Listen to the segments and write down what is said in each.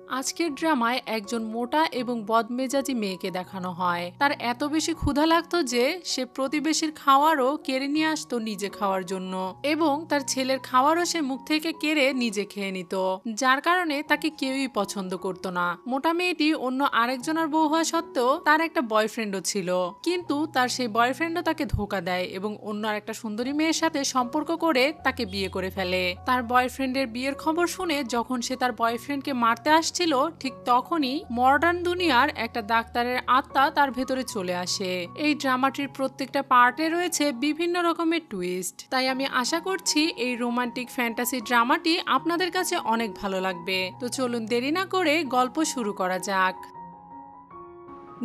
আজকের ড্রামায় একজন মোটা এবং বদমেজাজি মেয়েকে দেখানো হয়। তার এত বেশি ক্ষুধা লাগতো যে সে প্রতিবেশীর খাওয়ারও কেড়ে নিয়ে আসতো নিজে খাওয়ার জন্য, এবং তার ছেলের খাওয়ারও সে মুখ থেকে কেড়ে নিজে খেয়ে নিত, যার কারণে তাকে কেউই পছন্দ করতো না। মোটা মেয়েটি অন্য আরেকজনের বউ হওয়া সত্ত্বেও তার একটা বয়ফ্রেন্ডও ছিল, কিন্তু তার সেই বয়ফ্রেন্ডও তাকে ধোঁকা দেয় এবং অন্য আরেকটা সুন্দরী মেয়ের সাথে সম্পর্ক করে তাকে বিয়ে করে ফেলে। তার বয়ফ্রেন্ডের বিয়ের খবর শুনে যখন সে তার বয়ফ্রেন্ডকে মারতে আসছিল, ঠিক তখনই মডার্ন দুনিয়ার একটা ডাক্তারের আত্মা তার ভেতরে চলে আসে। এই ড্রামাটির প্রত্যেকটা পার্টে রয়েছে বিভিন্ন রকমের টুইস্ট, তাই আমি আশা করছি এই রোমান্টিক ফ্যান্টাসি ড্রামাটি আপনাদের কাছে অনেক ভালো লাগবে। তো চলুন দেরি না করে গল্প শুরু করা যাক।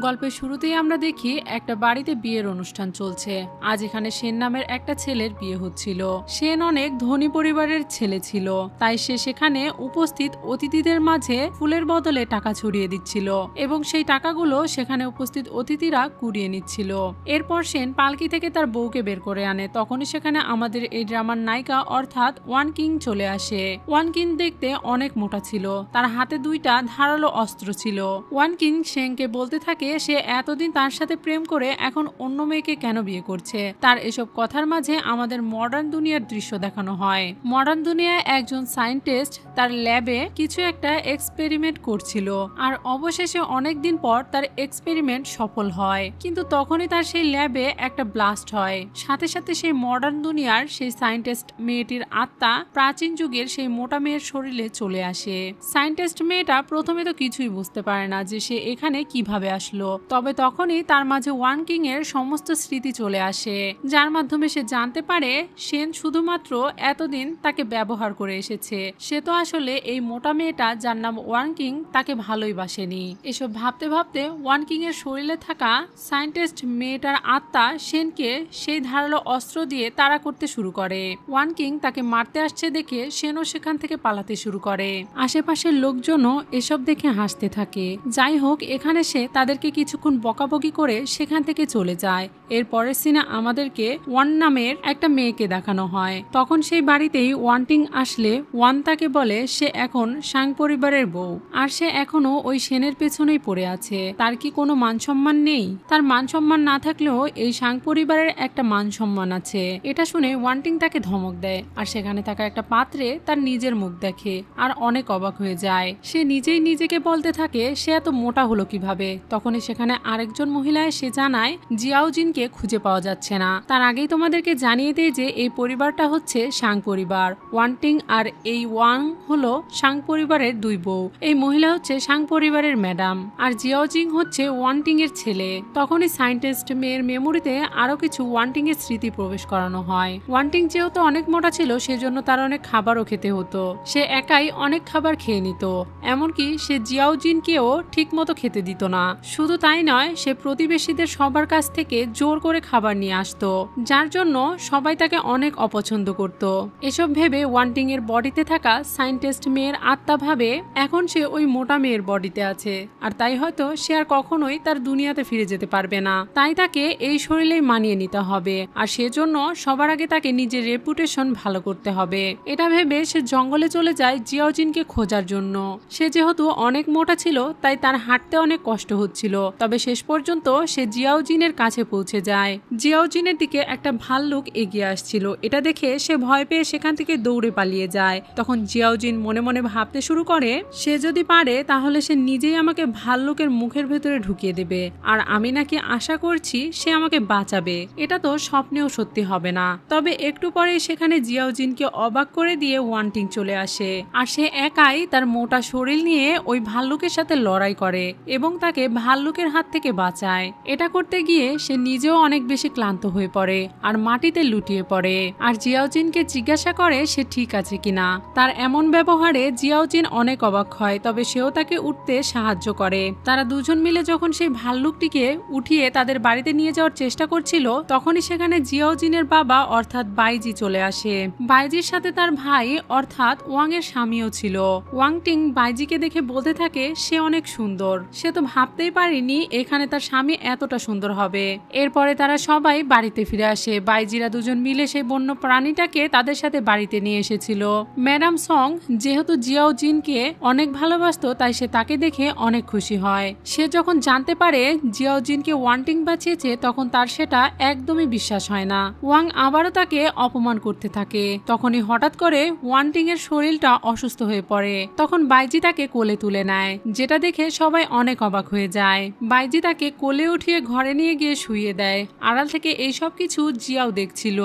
গল্পের শুরুতেই আমরা দেখি একটা বাড়িতে বিয়ের অনুষ্ঠান চলছে। আজ এখানে সেন নামের একটা ছেলের বিয়ে হচ্ছিল। সেন অনেক ধনী পরিবারের ছেলে ছিল, তাই সে সেখানে উপস্থিত অতিথিদের মাঝে ফুলের বদলে টাকা ছড়িয়ে দিচ্ছিল এবং সেই টাকাগুলো সেখানে উপস্থিত অতিথিরা কুড়িয়ে নিচ্ছিল। এরপর সেন পালকি থেকে তার বউকে বের করে আনে। তখনই সেখানে আমাদের এই ড্রামার নায়িকা অর্থাৎ ওয়ান কিং চলে আসে। ওয়ান কিং দেখতে অনেক মোটা ছিল, তার হাতে দুইটা ধারালো অস্ত্র ছিল। ওয়ান কিং সেনকে বলতে থাকে সে এতদিন তার সাথে প্রেম করে এখন অন্য মেয়েকে কেন বিয়ে করছে। তার এসব কথার মাঝে আমাদের মডার্ন দুনিয়ার দৃশ্য দেখানো হয়। মডার্ন দুনিয়ায় একজন সায়েন্টিস্ট তার ল্যাবে কিছু একটা এক্সপেরিমেন্ট করছিল, আর অবশেষে অনেকদিন পর তার এক্সপেরিমেন্ট সফল হয়। কিন্তু তখনই তার সেই ল্যাবে একটা ব্লাস্ট হয়। সাথে সাথে সেই মডার্ন দুনিয়ার সেই সায়েন্টিস্ট মেয়েটির আত্মা প্রাচীন যুগের সেই মোটা মেয়ের শরীরে চলে আসে। সায়েন্টিস্ট মেয়েটা প্রথমে তো কিছুই বুঝতে পারে না যে সে এখানে কিভাবে আসলো, তবে তখনই তার মাঝে ওয়ান কিং এর সমস্ত স্মৃতি চলে আসে, যার মাধ্যমে সে জানতে পারে সেন শুধুমাত্র এতদিন তাকে ব্যবহার করে এসেছে। সে তো আসলে এই মোটা মেয়েটা যার নাম ওয়ান কিং তাকে ভালোই বাসেনি। এসব ভাবতে ভাবতে ওয়ান কিং এর শরীরে থাকা সায়েন্টিস্ট মেয়েটার আত্মা সেনকে সেই ধারালো অস্ত্র দিয়ে তাড়া করতে শুরু করে। ওয়ান কিং তাকে মারতে আসছে দেখে সেনও সেখান থেকে পালাতে শুরু করে। আশেপাশের লোকজনও এসব দেখে হাসতে থাকে। যাই হোক, এখানে সে তাদেরকে কিছুক্ষণ বকাবকি করে সেখান থেকে চলে যায়। এর পরের সিনে আমাদেরকে ওয়ান নামের একটা মেয়েকে দেখানো হয়। তখন সেই বাড়িতেই ওয়ান্টিং আসলে ওয়ান তাকে বলে সে এখন সাং পরিবারের বউ, আর সে এখনো ওই সেনের পেছনেই পড়ে আছে। তার কি কোনো মান সম্মান নেই? তার মান সম্মান না থাকলেও এই সাং পরিবারের একটা মান সম্মান আছে। এটা শুনে ওয়ান্টিং তাকে ধমক দেয়, আর সেখানে থাকা একটা পাত্রে তার নিজের মুখ দেখে আর অনেক অবাক হয়ে যায়। সে নিজেই নিজেকে বলতে থাকে সে এত মোটা হলো কিভাবে। তখনই সেখানে আরেকজন মহিলা এসে জানায় জিয়াওজিনকে খুঁজে পাওয়া যাচ্ছে না। তার আগেই তোমাদেরকে জানিয়ে দেয় যে এই পরিবারটা হচ্ছে সাং পরিবার। ওয়ান্টিং আর এই ওয়াং হলো সাং পরিবারের দুই বউ। এই মহিলা হচ্ছে সাং পরিবারের ম্যাডাম, আর জিয়াওজিং হচ্ছে ওয়ান্টিং এর ছেলে। তখনই সায়েন্টিস্ট মেয়ের মেমোরিতে আরো কিছু ওয়ান্টিং এর স্মৃতি প্রবেশ করানো হয়। ওয়ান্টিং যেহেতু অনেক মোটা ছিল, সেজন্য তার অনেক খাবারও খেতে হতো। সে একাই অনেক খাবার খেয়ে নিত, এমনকি সে জিয়াওজিনকেও ঠিক মতো খেতে দিত না। শুধু তাই নয়, সে প্রতিবেশীদের সবার কাছ থেকে জোর করে খাবার নিয়ে আসতো, যার জন্য সবাই তাকে অনেক অপছন্দ করত। এসব ভেবে ওয়ান্টিং এর বডিতে থাকা সায়েন্টিস্ট মেয়ের আত্মা ভাবে এখন সে ওই মোটা মেয়ের বডিতে আছে, আর তাই হয়তো সে আর কখনোই তার দুনিয়াতে ফিরে যেতে পারবে না। তাই তাকে এই শরীরেই মানিয়ে নিতে হবে, আর সেজন্য সবার আগে তাকে নিজের রেপুটেশন ভালো করতে হবে। এটা ভেবে সে জঙ্গলে চলে যায় জিয়াওজিনকে খোঁজার জন্য। সে যেহেতু অনেক মোটা ছিল, তাই তার হাঁটতে অনেক কষ্ট হচ্ছিল, তবে শেষ পর্যন্ত সে জিয়াওজিনের কাছে পৌঁছে যায়। জিয়াওজিনের দিকে একটা ভাল্লুক এগিয়ে আসছিল। এটা দেখে সে ভয় পেয়ে সেখান থেকে দৌড়ে পালিয়ে যায়। তখন জিয়াওজিন মনে মনে ভাবতে শুরু করে সে যদি পারে তাহলে সে নিজেই আমাকে ভাল্লুকের মুখের ভেতরে ঢুকিয়ে দেবে, আর আমি নাকি আশা করছি সে আমাকে বাঁচাবে। এটা তো স্বপ্নেও সত্যি হবে না। তবে একটু পরে সেখানে জিয়াওজিনকে অবাক করে দিয়ে ওয়ান্টিং চলে আসে, আর সে একাই তার মোটা শরীর নিয়ে ওই ভাল্লুকের সাথে লড়াই করে এবং তাকে ভাল্লুকের হাত থেকে বাঁচায়। এটা করতে গিয়ে সে নিজেও অনেক বেশি ক্লান্ত হয়ে পড়ে আর মাটিতে লুটিয়ে পড়ে। আর জিয়াওজিনকে জিজ্ঞাসা করে সে ঠিক আছে কিনা। তার এমন ব্যবহারে জিয়াওজিন অনেক অবাক হয়, তবে সেও তাকে উঠতে সাহায্য করে। তারা দুজন মিলে যখন সেই ভাল্লুকটিকে উঠিয়ে তাদের বাড়িতে নিয়ে যাওয়ার চেষ্টা করছিল, তখনই সেখানে জিয়াওজিনের বাবা অর্থাৎ বাইজি চলে আসে। বাইজির সাথে তার ভাই অর্থাৎ ওয়াং এর স্বামীও ছিল। ওয়াংটিং বাইজিকে দেখে বলতে থাকে সে অনেক সুন্দর। সে তো ভাবতেই পারে পারেনি এখানে তার স্বামী এতটা সুন্দর হবে। এরপরে তারা সবাই বাড়িতে ফিরে আসে। বাইজিরা দুজন মিলে সেই বন্য প্রাণীটাকে তাদের সাথে বাড়িতে নিয়ে এসেছিল। ম্যাডাম সং যেহেতু জিয়াও জিনকে অনেক ভালোবাসতো তাই সে তাকে দেখে অনেক খুশি হয়। সে যখন জানতে পারে জিয়াও জিনকে ওয়ান্টিং বাঁচিয়েছে তখন তার সেটা একদমই বিশ্বাস হয় না। ওয়াং আবারও তাকে অপমান করতে থাকে। তখনই হঠাৎ করে ওয়ান্টিং এর শরীরটা অসুস্থ হয়ে পড়ে। তখন বাইজি তাকে কোলে তুলে নেয়, যেটা দেখে সবাই অনেক অবাক হয়ে যায়। বাইজি তাকে কোলে উঠিয়ে ঘরে নিয়ে গিয়ে শুইয়ে দেয়। আড়াল থেকে এইসব কিছু জিয়াও দেখছিল।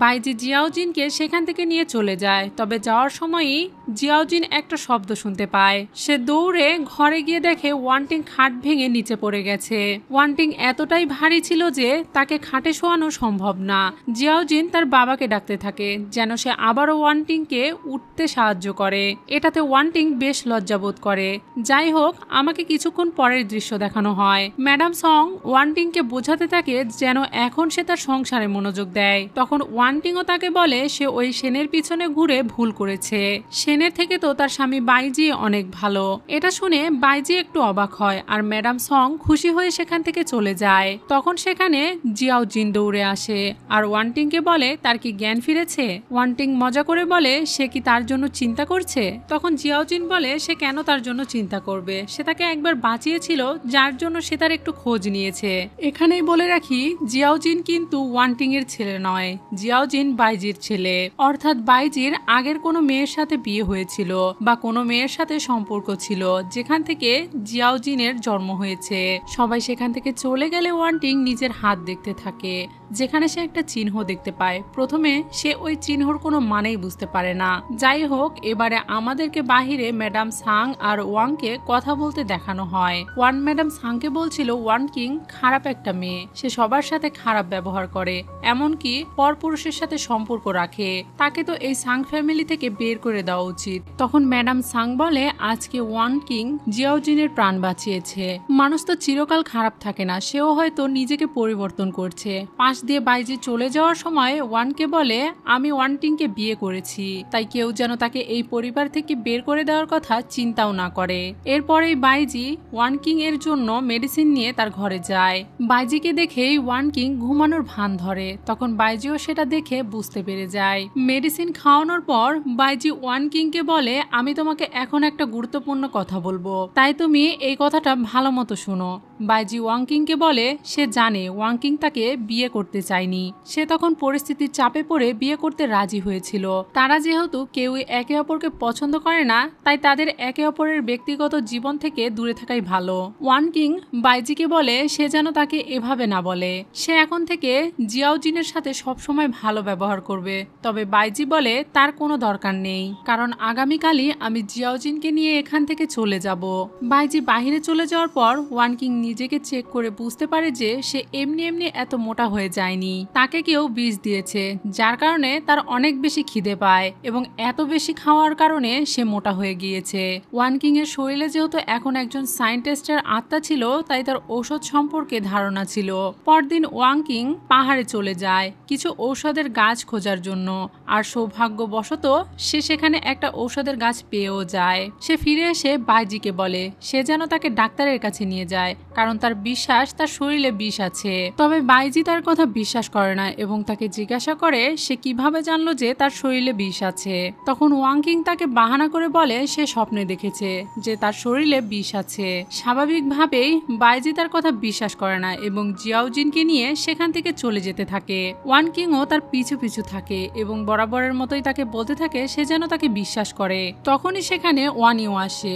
বাইজি জিয়াও জিনকে সেখান থেকে নিয়ে চলে যায়। তবে যাওয়ার সময়ই জিয়াও জিন একটা শব্দ শুনতে পায়। সে দৌড়ে ঘরে গিয়ে দেখে ওয়ান্টিং খাট ভেঙে নিচে পড়ে গেছে। ওয়ান্টিং এতটাই ভারী ছিল যে তাকে খাটে শোয়ানো সম্ভব না। জিয়াও জিন তার বাবাকে ডাকতে থাকে যেন সে আবারও ওয়ান্টিংকে উঠতে সাহায্য করে। এটাতে ওয়ান্টিং বেশ লজ্জাবোধ করে। যাই হোক, আমাকে কিছুক্ষণ পরের দৃশ্য দেখানো হয়। ম্যাডাম সং ওয়ান্টিংকে বোঝাতে থাকে যেন এখন সে তার সংসারে মনোযোগ দেয়। তখন ওয়ান্টিংও তাকে বলে সে ওই সেনের পিছনে ঘুরে ভুল করেছে। সেনের থেকে তো তার স্বামী বাইজি অনেক ভালো। এটা শুনে বাইজি একটু অবাক হয় আর ম্যাডাম সং খুশি হয়ে সেখান থেকে চলে যায়। তখন সেখানে জিয়াও জিন দৌড়ে আসে আর ওয়ান্টিংকে বলে তার কি জ্ঞান ফিরেছে। ওয়ান্টিং মজা করে বলে সে কি তার জন্য চিন্তা করছে। তখন জিয়াও জিন বলে সে কেন তার জন্য চিন্তা করবে, সে তাকে একবার বাঁচিয়েছিল যার জন্য সে তার একটু খোঁজ নিয়েছে। এখানেই বলে রাখি জিয়াও জিন কিন্তু ওয়ান্টিং এর ছেলে নয়, জিয়াও জিন বাইজির ছেলে। অর্থাৎ বাইজির আগের কোনো মেয়ের সাথে বিয়ে হয়েছিল বা কোনো মেয়ের সাথে সম্পর্ক ছিল যেখান থেকে জিয়াও জিনের জন্ম হয়েছে। সবাই সেখান থেকে চলে গেলে ওয়ান্টিং নিজের হাত দেখতে থাকে যেখানে সে একটা চিহ্ন দেখতে পায়। প্রথমে সে ওই চিহ্নর কোনো মানেই বুঝতে পারে না। যাই হোক, এবারে আমাদেরকে বাহিরে ম্যাডাম সাং আর ওয়াংকে কথা বলতে দেখানো হয়। ওয়ান ম্যাডাম সাংকে বলছিল ওয়ান্টিং খারাপ একটা মেয়ে, সে সবার সাথে খারাপ ব্যবহার করে, এমনকি পরপুরুষের সাথে সম্পর্ক রাখে, তাকে তো এই সাং ফ্যামিলি থেকে বের করে দেওয়া উচিত। তখন ম্যাডাম সাং বলে আজকে ওয়ান্টিং জিয়াও জিনের প্রাণ বাঁচিয়েছে। মানুষ তো চিরকাল খারাপ থাকে না, সেও হয়তো নিজেকে পরিবর্তন করছে। পাশ দিয়ে বাইজি চলে যাওয়ার সময় ওয়ানকে বলে আমি ওয়ান্টিংকে বিয়ে করেছি, তাই কেউ যেন তাকে এই পরিবার থেকে বের করে দেওয়ার কথা চিন্তাও না করে। এরপরেই বাইজি ওয়ানকিং এর জন্য মেডিসিন নিয়ে তার ঘরে যায়। বাইজিকে দেখেই ওয়ানকিং ঘুমানোর ভান ধরে। তখন বাইজিও সেটা দেখে বুঝতে পেরে যায়। মেডিসিন খাওয়ানোর পর বাইজি ওয়ানকিংকে বলে আমি তোমাকে এখন একটা গুরুত্বপূর্ণ কথা বলবো, তাই তুমি এই কথাটা ভালো মতো শোনো। বাইজি ওয়াংকিংকে বলে সে জানে ওয়াংকিং তাকে বিয়ে করতে চায়নি। সে তখন পরিস্থিতির চাপে পড়ে বিয়ে করতে রাজি হয়েছিল। তারা যেহেতু কেউই একে অপরকে পছন্দ করে না, তাই তাদের একে অপরের ব্যক্তিগত জীবন থেকে দূরে থাকাই ভালো। ওয়াংকিং বাইজিকে বলে সে যেন তাকে এভাবে না বলে। সে এখন থেকে জিয়াও জিনের সাথে সবসময় ভালো ব্যবহার করবে। তবে বাইজি বলে তার কোনো দরকার নেই, কারণ আগামীকালই আমি জিয়াও জিনকে নিয়ে এখান থেকে চলে যাব। বাইজি বাহিরে চলে যাওয়ার পর ওয়ানকিং নিজেকে চেক করে বুঝতে পারে যে সে এমনি এমনি এত মোটা হয়ে যায়নি, তাকে কেউ বিষ দিয়েছে, যার কারণে তার অনেক বেশি খিদে পায় এবং এত বেশি খাওয়ার কারণে সে মোটা হয়ে গিয়েছে। ওয়ানকিং এর শরীরে যেহেতু এখন একজন সায়েন্টিস্টের আত্মা ছিল, তাই তার ঔষধ সম্পর্কে ধারণা ছিল। পরদিন ওয়ানকিং পাহাড়ে চলে যায় কিছু ঔষধের গাছ খোঁজার জন্য, আর সৌভাগ্যবশত সে সেখানে একটা ঔষধের গাছ পেয়েও যায়। সে ফিরে এসে বাইজিকে বলে সে যেন তাকে ডাক্তারের কাছে নিয়ে যায়, কারণ তার বিশ্বাস তার শরীরে বিষ আছে। তবে বাইজি তার কথা বিশ্বাস করে না এবং তাকে জিজ্ঞাসা করে সে কিভাবে জানলো যে তার শরীরে বিষ আছে। তখন ওয়াংকিং তাকে বাহানা করে বলে সে স্বপ্নে দেখেছে যে তার শরীরে বিষ আছে। স্বাভাবিকভাবেই বাইজি তার কথা বিশ্বাস করে না এবং জিয়াও জিনকে নিয়ে সেখান থেকে চলে যেতে থাকে। ওয়ানকিংও তার পিছু পিছু থাকে এবং বরাবরের মতোই তাকে বলতে থাকে সে যেন তাকে বিশ্বাস করে। তখনই সেখানে ওয়ানিও আসে।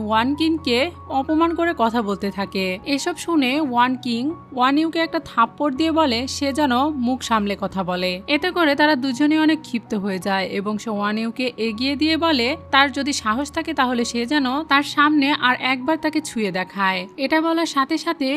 ওয়ানকিংকে অপমান করে কথা বলতে থাকে। এসব শুনে ওয়ানিউকে একটা থাপ্পড় দিয়ে বলে সে যেন মুখ সামলে কথা বলে। এতে করে তারা দুজনেই অনেক ক্ষিপ্ত হয়ে যায় এবং সে ওয়ানিউকে এগিয়ে দিয়ে বলে তার যদি সাহস থাকে তাহলে সে যেন তার সামনে আর একবার তাকে ছুঁয়ে দেখায়। এটা বলার সাথে সাথে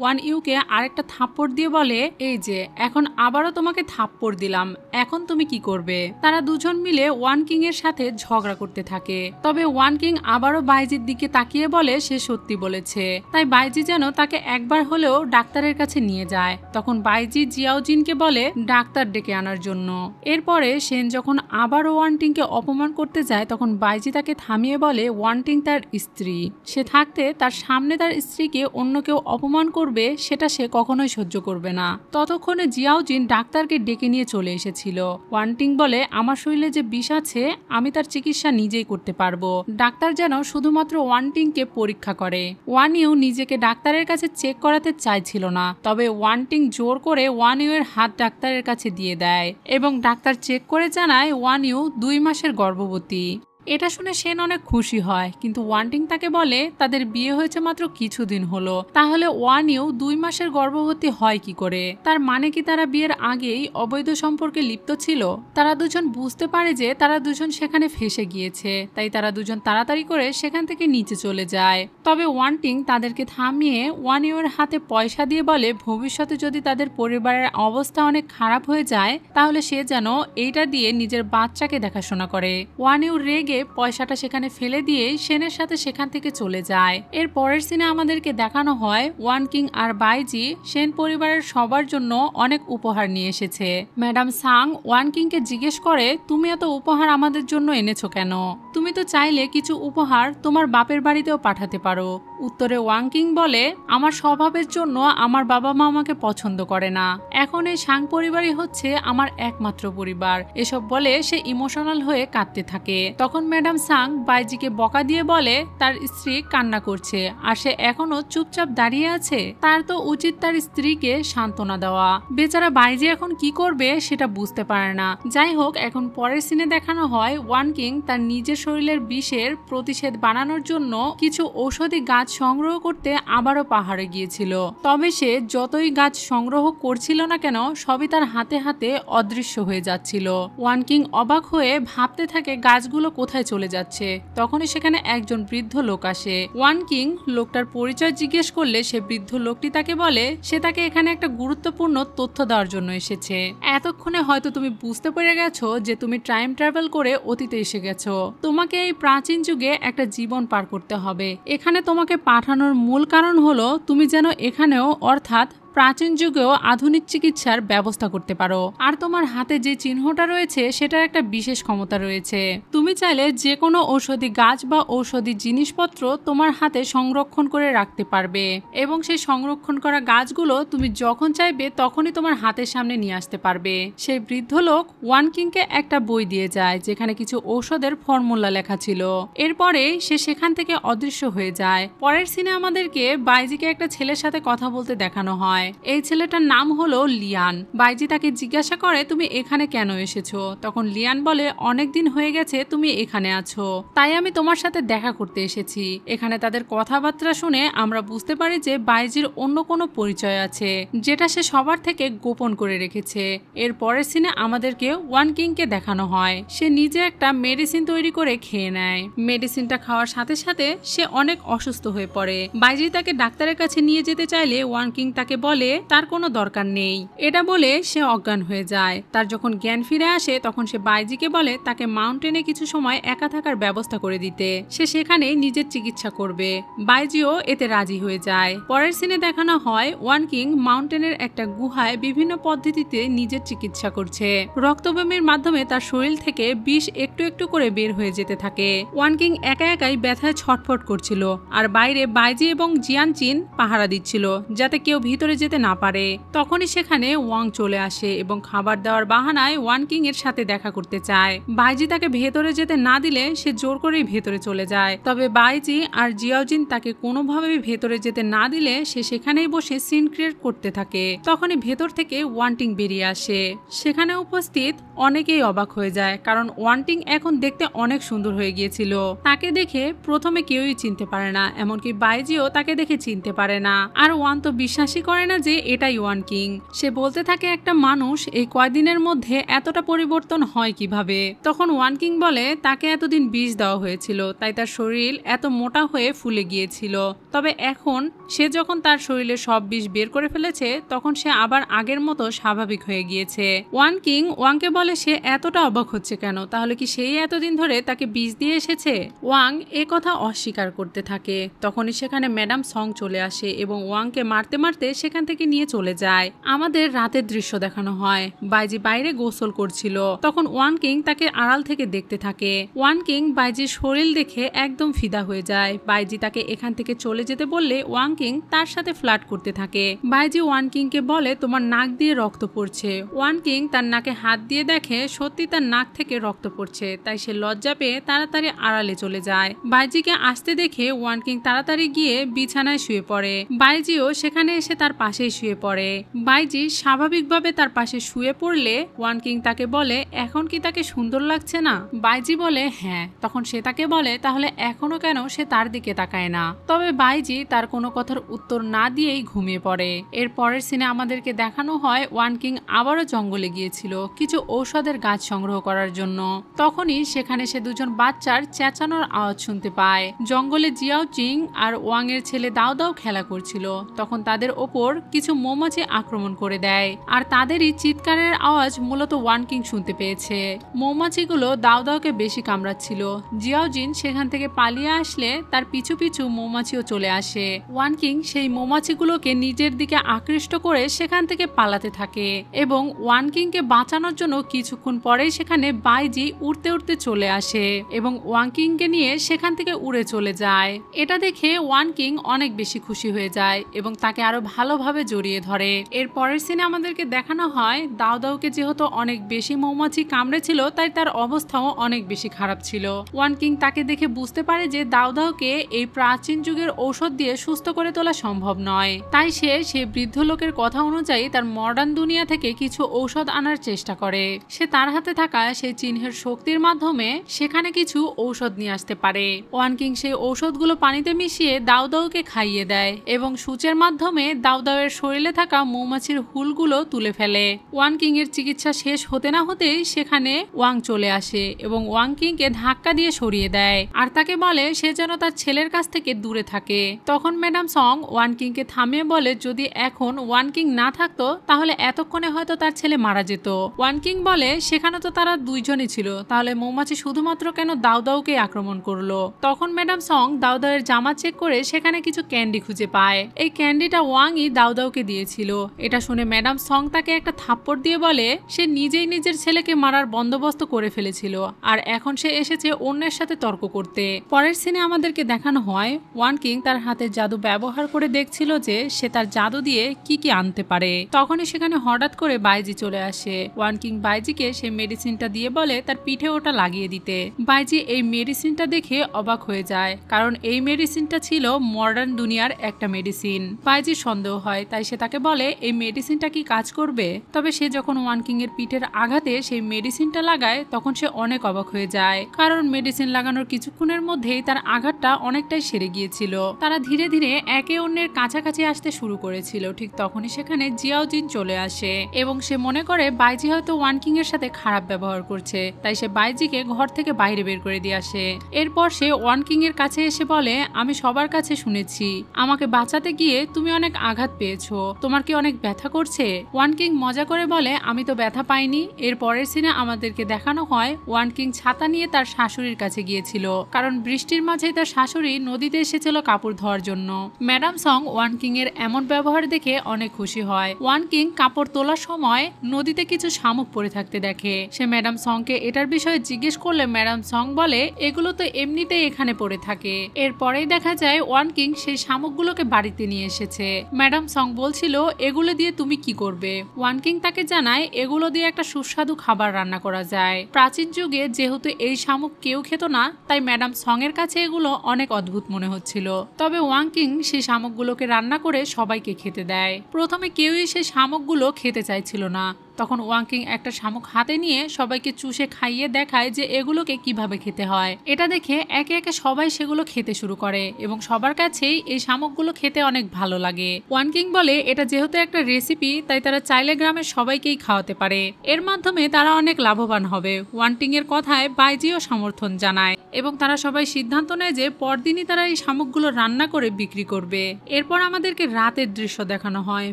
ওয়ানিউকে আরেকটা থাপ্পড় দিয়ে বলে এই যে এখন আবারও তোমাকে থাপ্পড় দিলাম, এখন তুমি কি করবে। তারা দুজন মিলে ওয়ানকিং এর সাথে ঝগড়া করতে থাকে। তবে ওয়ানকিং আবারও বাইজির দিকে তাকিয়ে বলে সে সত্যি বলেছে, তাই বাইজি যেন তাকে একবার হলেও ডাক্তারের কাছে নিয়ে যায়। তখন তখন বাইজি জিয়াওজিনকে বলে ডাক্তার ডেকে আনার জন্য। এরপরে সেন যখন আবারও ওয়ানটিংকে অপমান করতে যায় তখন বাইজি তাকে থামিয়ে বলে ওয়ানটিং তার স্ত্রী, সে থাকতে তার সামনে তার স্ত্রীকে অন্য কেউ অপমান করবে সেটা সে কখনোই সহ্য করবে না। ততক্ষণে জিয়াওজিন ডাক্তারকে ডেকে নিয়ে চলে এসেছিল। ওয়ানটিং বলে আমার শরীরে যে বিষ আছে আমি তার চিকিৎসা নিজেই করতে পারবো। ডাক্তার যেন শুধুমাত্র ওয়ানটিংকে পরীক্ষা করে। ওয়ান ইউ নিজেকে ডাক্তারের কাছে চেক করাতে চাইছিল না, তবে ওয়ানটিং জোর করে ওয়ান ইউ এর হাত ডাক্তারের কাছে দিয়ে দেয় এবং ডাক্তার চেক করে জানায় ওয়ান ইউ 2 মাসের গর্ভবতী। এটা শুনে সেন অনেক খুশি হয়, কিন্তু ওয়ানটিং তাকে বলে তাদের বিয়ে হয়েছে মাত্র কিছুদিন হলো, তাহলে ওয়ান ইউ 2 মাসের গর্ভবতী হয় কি করে? তার মানে কি তারা বিয়ের আগেই অবৈধ সম্পর্কে লিপ্ত ছিল? তারা দুজন বুঝতে পারে যে তারা দুজন সেখানে ফেসে গিয়েছে, তাই তারা দুজন তাড়াতাড়ি করে সেখান থেকে নিচে চলে যায়। তবে ওয়ানটিং তাদেরকে থামিয়ে ওয়ান ইউ এর হাতে পয়সা দিয়ে বলে ভবিষ্যতে যদি তাদের পরিবারের অবস্থা অনেক খারাপ হয়ে যায় তাহলে সে যেন এইটা দিয়ে নিজের বাচ্চাকে দেখাশোনা করে। ওয়ান ইউ রেগে পয়সাটা সেখানে ফেলে দিয়ে সেনের সাথে সেখান থেকে চলে যায়। এর পরের সিনে আমাদেরকে দেখানো হয় ওয়ান কিং আর বাইজি সেন পরিবারের সবার জন্য অনেক উপহার নিয়ে এসেছে। ম্যাডাম সাং ওয়ান কিংকে জিজ্ঞেস করে তুমি এত উপহার আমাদের জন্য এনেছো কেন? তুমি তো চাইলে কিছু উপহার তোমার বাপের বাড়িতেও পাঠাতে পারো। উত্তরে ওয়ান কিং বলে আমার স্বভাবের জন্য আমার বাবা মা আমাকে পছন্দ করে না, এখন এই সাং পরিবারই হচ্ছে আমার একমাত্র পরিবার। এসব বলে সে ইমোশনাল হয়ে কাঁদতে থাকে। তখন ম্যাডাম সাং বাইজিকে বকা দিয়ে বলে তার স্ত্রী কান্না করছে আর সে এখনো চুপচাপ দাঁড়িয়ে আছে, তার তো উচিত তার স্ত্রীকে সান্ত্বনা দেওয়া। বেচারা বাইজি এখন কি করবে সেটা বুঝতে পারে না। যাই হোক, এখন পরের সিনে দেখানো হয় ওয়ান কিং তার নিজের শরীরের বিষের প্রতিষেধ বানানোর জন্য কিছু ঔষধি গাছ সংগ্রহ করতে আবারও পাহাড়ে গিয়েছিল। তবে সে যতই গাছ সংগ্রহ করছিল না কেন সবই তার হাতে হাতে অদৃশ্য হয়ে যাচ্ছিল। ওয়ান কিং অবাক হয়ে ভাবতে থাকে গাছগুলো কোথায় চলে যাচ্ছে। তখনই সেখানে একজন বৃদ্ধ লোক আসে। ওয়ান কিং লোকটার পরিচয় জিজ্ঞেস করলে সে বৃদ্ধ লোকটি তাকে বলে সে তাকে এখানে একটা গুরুত্বপূর্ণ তথ্য দেওয়ার জন্য এসেছে। এতক্ষণে হয়তো তুমি বুঝতে পেরে গেছো যে তুমি টাইম ট্রাভেল করে অতীতে এসে গেছো। তোমাকে এই প্রাচীন যুগে একটা জীবন পার করতে হবে। এখানে তোমাকে পাঠানোর মূল কারণ হলো তুমি যেন এখানেও অর্থাৎ প্রাচীন যুগেও আধুনিক চিকিৎসার ব্যবস্থা করতে পারো। আর তোমার হাতে যে চিহ্নটা রয়েছে সেটার একটা বিশেষ ক্ষমতা রয়েছে। তুমি চাইলে যে কোনো ঔষধি গাছ বা ঔষধি জিনিসপত্র তোমার হাতে সংরক্ষণ করে রাখতে পারবে এবং সেই সংরক্ষণ করা গাছগুলো তুমি যখন চাইবে তখনই তোমার হাতের সামনে নিয়ে আসতে পারবে। সেই বৃদ্ধ লোক ওয়ান কিংকে একটা বই দিয়ে যায় যেখানে কিছু ঔষধের ফর্মুলা লেখা ছিল। এরপরে সে সেখান থেকে অদৃশ্য হয়ে যায়। পরের সিনে আমাদেরকে বাইজিকে একটা ছেলের সাথে কথা বলতে দেখানো হয়। এই ছেলেটার নাম হলো লিয়ান। বাইজি তাকে জিজ্ঞাসা করে তুমি এখানে কেন এসেছো? তখন লিয়ান বলে অনেকদিন হয়ে গেছে তুমি এখানে আছো, তাই আমি তোমার সাথে দেখা করতে এসেছি। এখানে তাদের কথাবার্তা শুনে আমরা বুঝতে পারি যে বাইজির অন্য কোনো পরিচয় আছে যেটা সে সবার থেকে গোপন করে রেখেছে। এর পরের সিনে আমাদেরকে ওয়ান কিংকে দেখানো হয় সে নিজে একটা মেডিসিন তৈরি করে খেয়ে নেয়। মেডিসিনটা খাওয়ার সাথে সাথে সে অনেক অসুস্থ হয়ে পড়ে। বাইজি তাকে ডাক্তারের কাছে নিয়ে যেতে চাইলে ওয়ান কিং তাকে বলে তার কোনো দরকার নেই। এটা বলে সে অজ্ঞান হয়ে যায়। তার যখন জ্ঞান ফিরে আসে তখন সে বাইজিকে বলে তাকে মাউন্টেনে কিছু সময় একা থাকার ব্যবস্থা করে দিতে, সে সেখানে নিজের চিকিৎসা করবে। বাইজিও এতে রাজি হয়ে যায়। পরের সিনে দেখানো হয় ওয়ান কিং মাউন্টেনের একটা গুহায় বিভিন্ন পদ্ধতিতে নিজের চিকিৎসা করছে। রক্তবমির মাধ্যমে তার শরীর থেকে বিষ একটু একটু করে বের হয়ে যেতে থাকে। ওয়ান কিং একা একাই ব্যথায় ছটফট করছিল আর বাইরে বাইজি এবং জিয়ানচিন পাহারা দিচ্ছিল যাতে কেউ ভিতরে যেতে না পারে। তখনই সেখানে ওয়াং চলে আসে এবং খাবার দেওয়ার বাহানায় ওয়ান কিং এর সাথে দেখা করতে চায়। বাইজি তাকে ভেতরে যেতে না দিলে সে জোর করেই ভেতরে চলে যায়। তবে বাইজি আর জিয়াওজিন তাকে কোনোভাবেই ভেতরে যেতে না দিলে সে সেখানেই বসে সিন ক্রিয়েট করতে থাকে। তখনই ভেতর থেকে ওয়ান্টিং বেরিয়ে আসে। সেখানে উপস্থিত অনেকেই অবাক হয়ে যায় কারণ ওয়ান্টিং এখন দেখতে অনেক সুন্দর হয়ে গিয়েছিল। তাকে দেখে প্রথমে কেউই চিনতে পারে না, এমনকি বাইজিও তাকে দেখে চিনতে পারে না। আর ওয়ান তো বিশ্বাসই করে না যে এটাই ওয়ান কিং। সে বলতে থাকে একটা মানুষ এই কয়দিনের মধ্যে এতটা পরিবর্তন হয় কিভাবে? তখন ওয়ান কিং বলে তাকে এতদিন বিষ দেওয়া হয়েছিল তাই তার শরীর এত মোটা হয়ে ফুলে গিয়েছিল। তবে এখন সে যখন তার শরীরে সব বিষ বের করে ফেলেছে তখন সে আবার আগের মতো স্বাভাবিক হয়ে গিয়েছে। ওয়ান কিং ওয়াংকে বলে সে এতটা অবাক হচ্ছে কেন, তাহলে কি সেই এতদিন ধরে তাকে বিষ দিয়ে এসেছে? ওয়াং এ কথা অস্বীকার করতে থাকে। তখনই সেখানে ম্যাডাম সং চলে আসে এবং ওয়াংকে মারতে মারতে সেখানে সেখান থেকে নিয়ে চলে যায়। আমাদের রাতের দৃশ্য দেখানো হয়। বাইজি বাইরে গোসল করছিল, তখন ওয়ান কিং তাকে আড়াল থেকে দেখতে থাকে। ওয়ান কিং বাইজির শরীর দেখে একদম ফিদা হয়ে যায়। বাইজি তাকে এখান থেকে চলে যেতে বললে ওয়ান কিং তার সাথে ফ্লার্ট করতে থাকে। বাইজি ওয়ান কিংকে বলে তোমার নাক দিয়ে রক্ত পড়ছে। ওয়ান কিং তার নাকে হাত দিয়ে দেখে সত্যি তার নাক থেকে রক্ত পড়ছে, তাই সে লজ্জা পেয়ে তাড়াতাড়ি আড়ালে চলে যায়। বাইজিকে আসতে দেখে ওয়ান কিং তাড়াতাড়ি গিয়ে বিছানায় শুয়ে পড়ে। বাইজিও সেখানে এসে তার পাশেই শুয়ে পড়ে। বাইজি স্বাভাবিকভাবে তার পাশে শুয়ে পড়লে ওয়ান কিং তাকে বলে এখন কি তাকে সুন্দর লাগছে না? বাইজি বলে হ্যাঁ। তখন সে তাকে বলে তাহলে এখনো কেন সে তার দিকে তাকায় না? তবে বাইজি তার কোনো কথার উত্তর না দিয়েই ঘুমিয়ে পড়ে। এর পরের সিনে আমাদেরকে দেখানো হয় ওয়ান কিং আবারও জঙ্গলে গিয়েছিল কিছু ঔষধের গাছ সংগ্রহ করার জন্য। তখনই সেখানে সে দুজন বাচ্চার চেঁচানোর আওয়াজ শুনতে পায়। জঙ্গলে জিয়াও চিং আর ওয়াং এর ছেলে দাও দাও খেলা করছিল। তখন তাদের ওপর কিছু মৌমাছি আক্রমণ করে দেয়, আর তাদেরই চিৎকারের আওয়াজ মূলত ওয়ান কিং শুনতে পেয়েছে। মৌমাছিগুলো দাও দাওকে বেশি কামড়াচ্ছিল। জিয়াও জিন সেখান থেকে পালিয়ে আসলে তার পিছু পিছু মৌমাছিও চলে আসে। ওয়ান কিং সেই মৌমাছিগুলোকে নিজের দিকে আকৃষ্ট করে সেখান থেকে পালাতে থাকে এবং ওয়ান কিংকে বাঁচানোর জন্য কিছুক্ষণ পরেই সেখানে বাইজি উড়তে উড়তে চলে আসে এবং ওয়ান কিংকে নিয়ে সেখান থেকে উড়ে চলে যায়। এটা দেখে ওয়ান কিং অনেক বেশি খুশি হয়ে যায় এবং তাকে আরো ভালোভাবে জড়িয়ে ধরে। এর পরের সিনে আমাদেরকে দেখানো হয় দাও দাওকে যেহেতু অনেক বেশি মৌমাছি কামড়েছিল তাই তার অবস্থাও অনেক বেশি খারাপ ছিল। ওয়ান কিং তাকে দেখে বুঝতে পারে যে দাও দাওকে এই প্রাচীন যুগের ঔষধ দিয়ে সুস্থ করে তোলা সম্ভব নয়, তাই সে বৃদ্ধ লোকের কথা অনুযায়ী তার মডার্ন দুনিয়া থেকে কিছু ঔষধ আনার চেষ্টা করে। সে তার হাতে থাকা সেই চিহ্নের শক্তির মাধ্যমে সেখানে কিছু ঔষধ নিয়ে আসতে পারে। ওয়ান কিং সেই ঔষধগুলো পানিতে মিশিয়ে দাও দাওকে খাইয়ে দেয় এবং সূচের মাধ্যমে দাও দাওয়ের শরীরে থাকা মৌমাছির হুলগুলো তুলে ফেলে। ওয়ান কিং এর চিকিৎসা শেষ হতে না হতেই সেখানে ওয়াং চলে আসে এবং ওয়াং কিংকে ধাক্কা দিয়ে সরিয়ে দেয় আর তাকে বলে সে যেন তার ছেলের কাছ থেকে দূরে থাকে। তখন ম্যাডাম সং ওয়ান কিংকে থামিয়ে বলে যদি এখন ওয়ান কিং না থাকতো তাহলে এতক্ষণে হয়তো তার ছেলে মারা যেত। ওয়ান কিং বলে সেখানে তো তারা দুইজনই ছিল, তাহলে মৌমাছি শুধুমাত্র কেন দাও দাওকে আক্রমণ করলো? তখন ম্যাডাম সং দাও দাওয়ের জামা চেক করে সেখানে কিছু ক্যান্ডি খুঁজে পায়। এই ক্যান্ডিটা ওয়াংই দাও দাওকে দিয়েছিল। এটা শুনে ম্যাডাম সং তাকে একটা থাপ্পড় দিয়ে বলে সে নিজেই নিজের ছেলেকে মারার বন্দোবস্ত করে ফেলেছিল আর এখন সে এসেছে অন্যের সাথে তর্ক করতে। পরের সিনে আমাদেরকে দেখানো হয় ওয়ান কিং তার হাতের জাদু ব্যবহার করে দেখছিল যে সে তার জাদু দিয়ে কি কি আনতে পারে। তখনই সেখানে হঠাৎ করে বাইজি চলে আসে। ওয়ান কিং বাইজিকে সেই মেডিসিনটা দিয়ে বলে তার পিঠে ওটা লাগিয়ে দিতে। বাইজি এই মেডিসিনটা দেখে অবাক হয়ে যায়, কারণ এই মেডিসিনটা ছিল মডার্ন দুনিয়ার একটা মেডিসিন। বাইজির সন্দেহ হয়, তাই সে তাকে বলে এই মেডিসিনটা কি কাজ করবে? তবে সে যখন ওয়ান কিং এর পিঠের আঘাতে সেই মেডিসিনটা লাগায় তখন সে অনেক অবাক হয়ে যায়, কারণ মেডিসিন লাগানোর কিছুক্ষণের মধ্যেই তার আঘাতটা অনেকটাই সেরে গিয়েছিল। তারা ধীরে ধীরে একে অন্যের কাছাকাছি আসতে শুরু করেছিল। ঠিক তখনই সেখানে জিয়াও জিন চলে আসে এবং সে মনে করে বাইজি হয়তো ওয়ান কিং এর সাথে খারাপ ব্যবহার করছে, তাই সে বাইজিকে ঘর থেকে বাইরে বের করে দিয়ে আসে। এরপর সে ওয়ান কিং এর কাছে এসে বলে আমি সবার কাছে শুনেছি আমাকে বাঁচাতে গিয়ে তুমি অনেক আঘাত পেয়েছো, তোমার কি অনেক ব্যথা করছে? ওয়ান কিং মজা করে বলে আমি তো ব্যথা পাইনি। এর পরের সিনে আমাদেরকে দেখানো হয় ওয়ান কিং ছাতা নিয়ে তার শাশুড়ির কাছে গিয়েছিল, কারণ বৃষ্টির মাঝে তার শাশুড়ি নদীতে এসেছিল কাপড় ধোয়ার জন্য। ম্যাডাম সং ওয়ান কিং এর এমন ব্যবহার দেখে অনেক খুশি হয়। ওয়ান কিং কাপড় তোলার সময় নদীতে কিছু শামুক পড়ে থাকতে দেখে। সে ম্যাডাম সংকে এটার বিষয়ে জিজ্ঞেস করলে ম্যাডাম সং বলে এগুলো তো এমনিতেই এখানে পড়ে থাকে। এরপরেই দেখা যায় ওয়ান কিং সেই শামুকগুলোকে বাড়িতে নিয়ে এসেছে। ম্যাডাম সং বলছিল এগুলো দিয়ে তুমি কি করবে? ওয়ান কিং তাকে জানায় এগুলো দিয়ে একটা সুস্বাদু খাবার রান্না করা যায়। প্রাচীন যুগে যেহেতু এই শামুক কেউ খেত না, তাই ম্যাডাম সং এর কাছে এগুলো অনেক অদ্ভুত মনে হচ্ছিল। তবে ওয়াং কিং সেই শামুকগুলোকে রান্না করে সবাইকে খেতে দেয়। প্রথমে কেউই সেই শামুকগুলো খেতে চাইছিল না, তখন ওয়াং কিং একটা শামুক হাতে নিয়ে সবাইকে চুষে খাইয়ে দেখায় যে এগুলোকে কিভাবে খেতে হয়। এটা দেখে একে একে সবাই সেগুলো খেতে শুরু করে এবং সবার কাছেই এই শামুকগুলো খেতে অনেক ভালো লাগে। ওয়ান কিং বলে এটা যেহেতু একটা রেসিপি তাই তারা চাইলে গ্রামের সবাইকেই খাওয়াতে পারে, এর মাধ্যমে তারা অনেক লাভবান হবে। ওয়ান কিং এর কথায় বাইজিও সমর্থন জানায় এবং তারা সবাই সিদ্ধান্ত নেয় যে পরদিনই তারা এই শামুকগুলো রান্না করে বিক্রি করবে। এরপর আমাদেরকে রাতের দৃশ্য দেখানো হয়।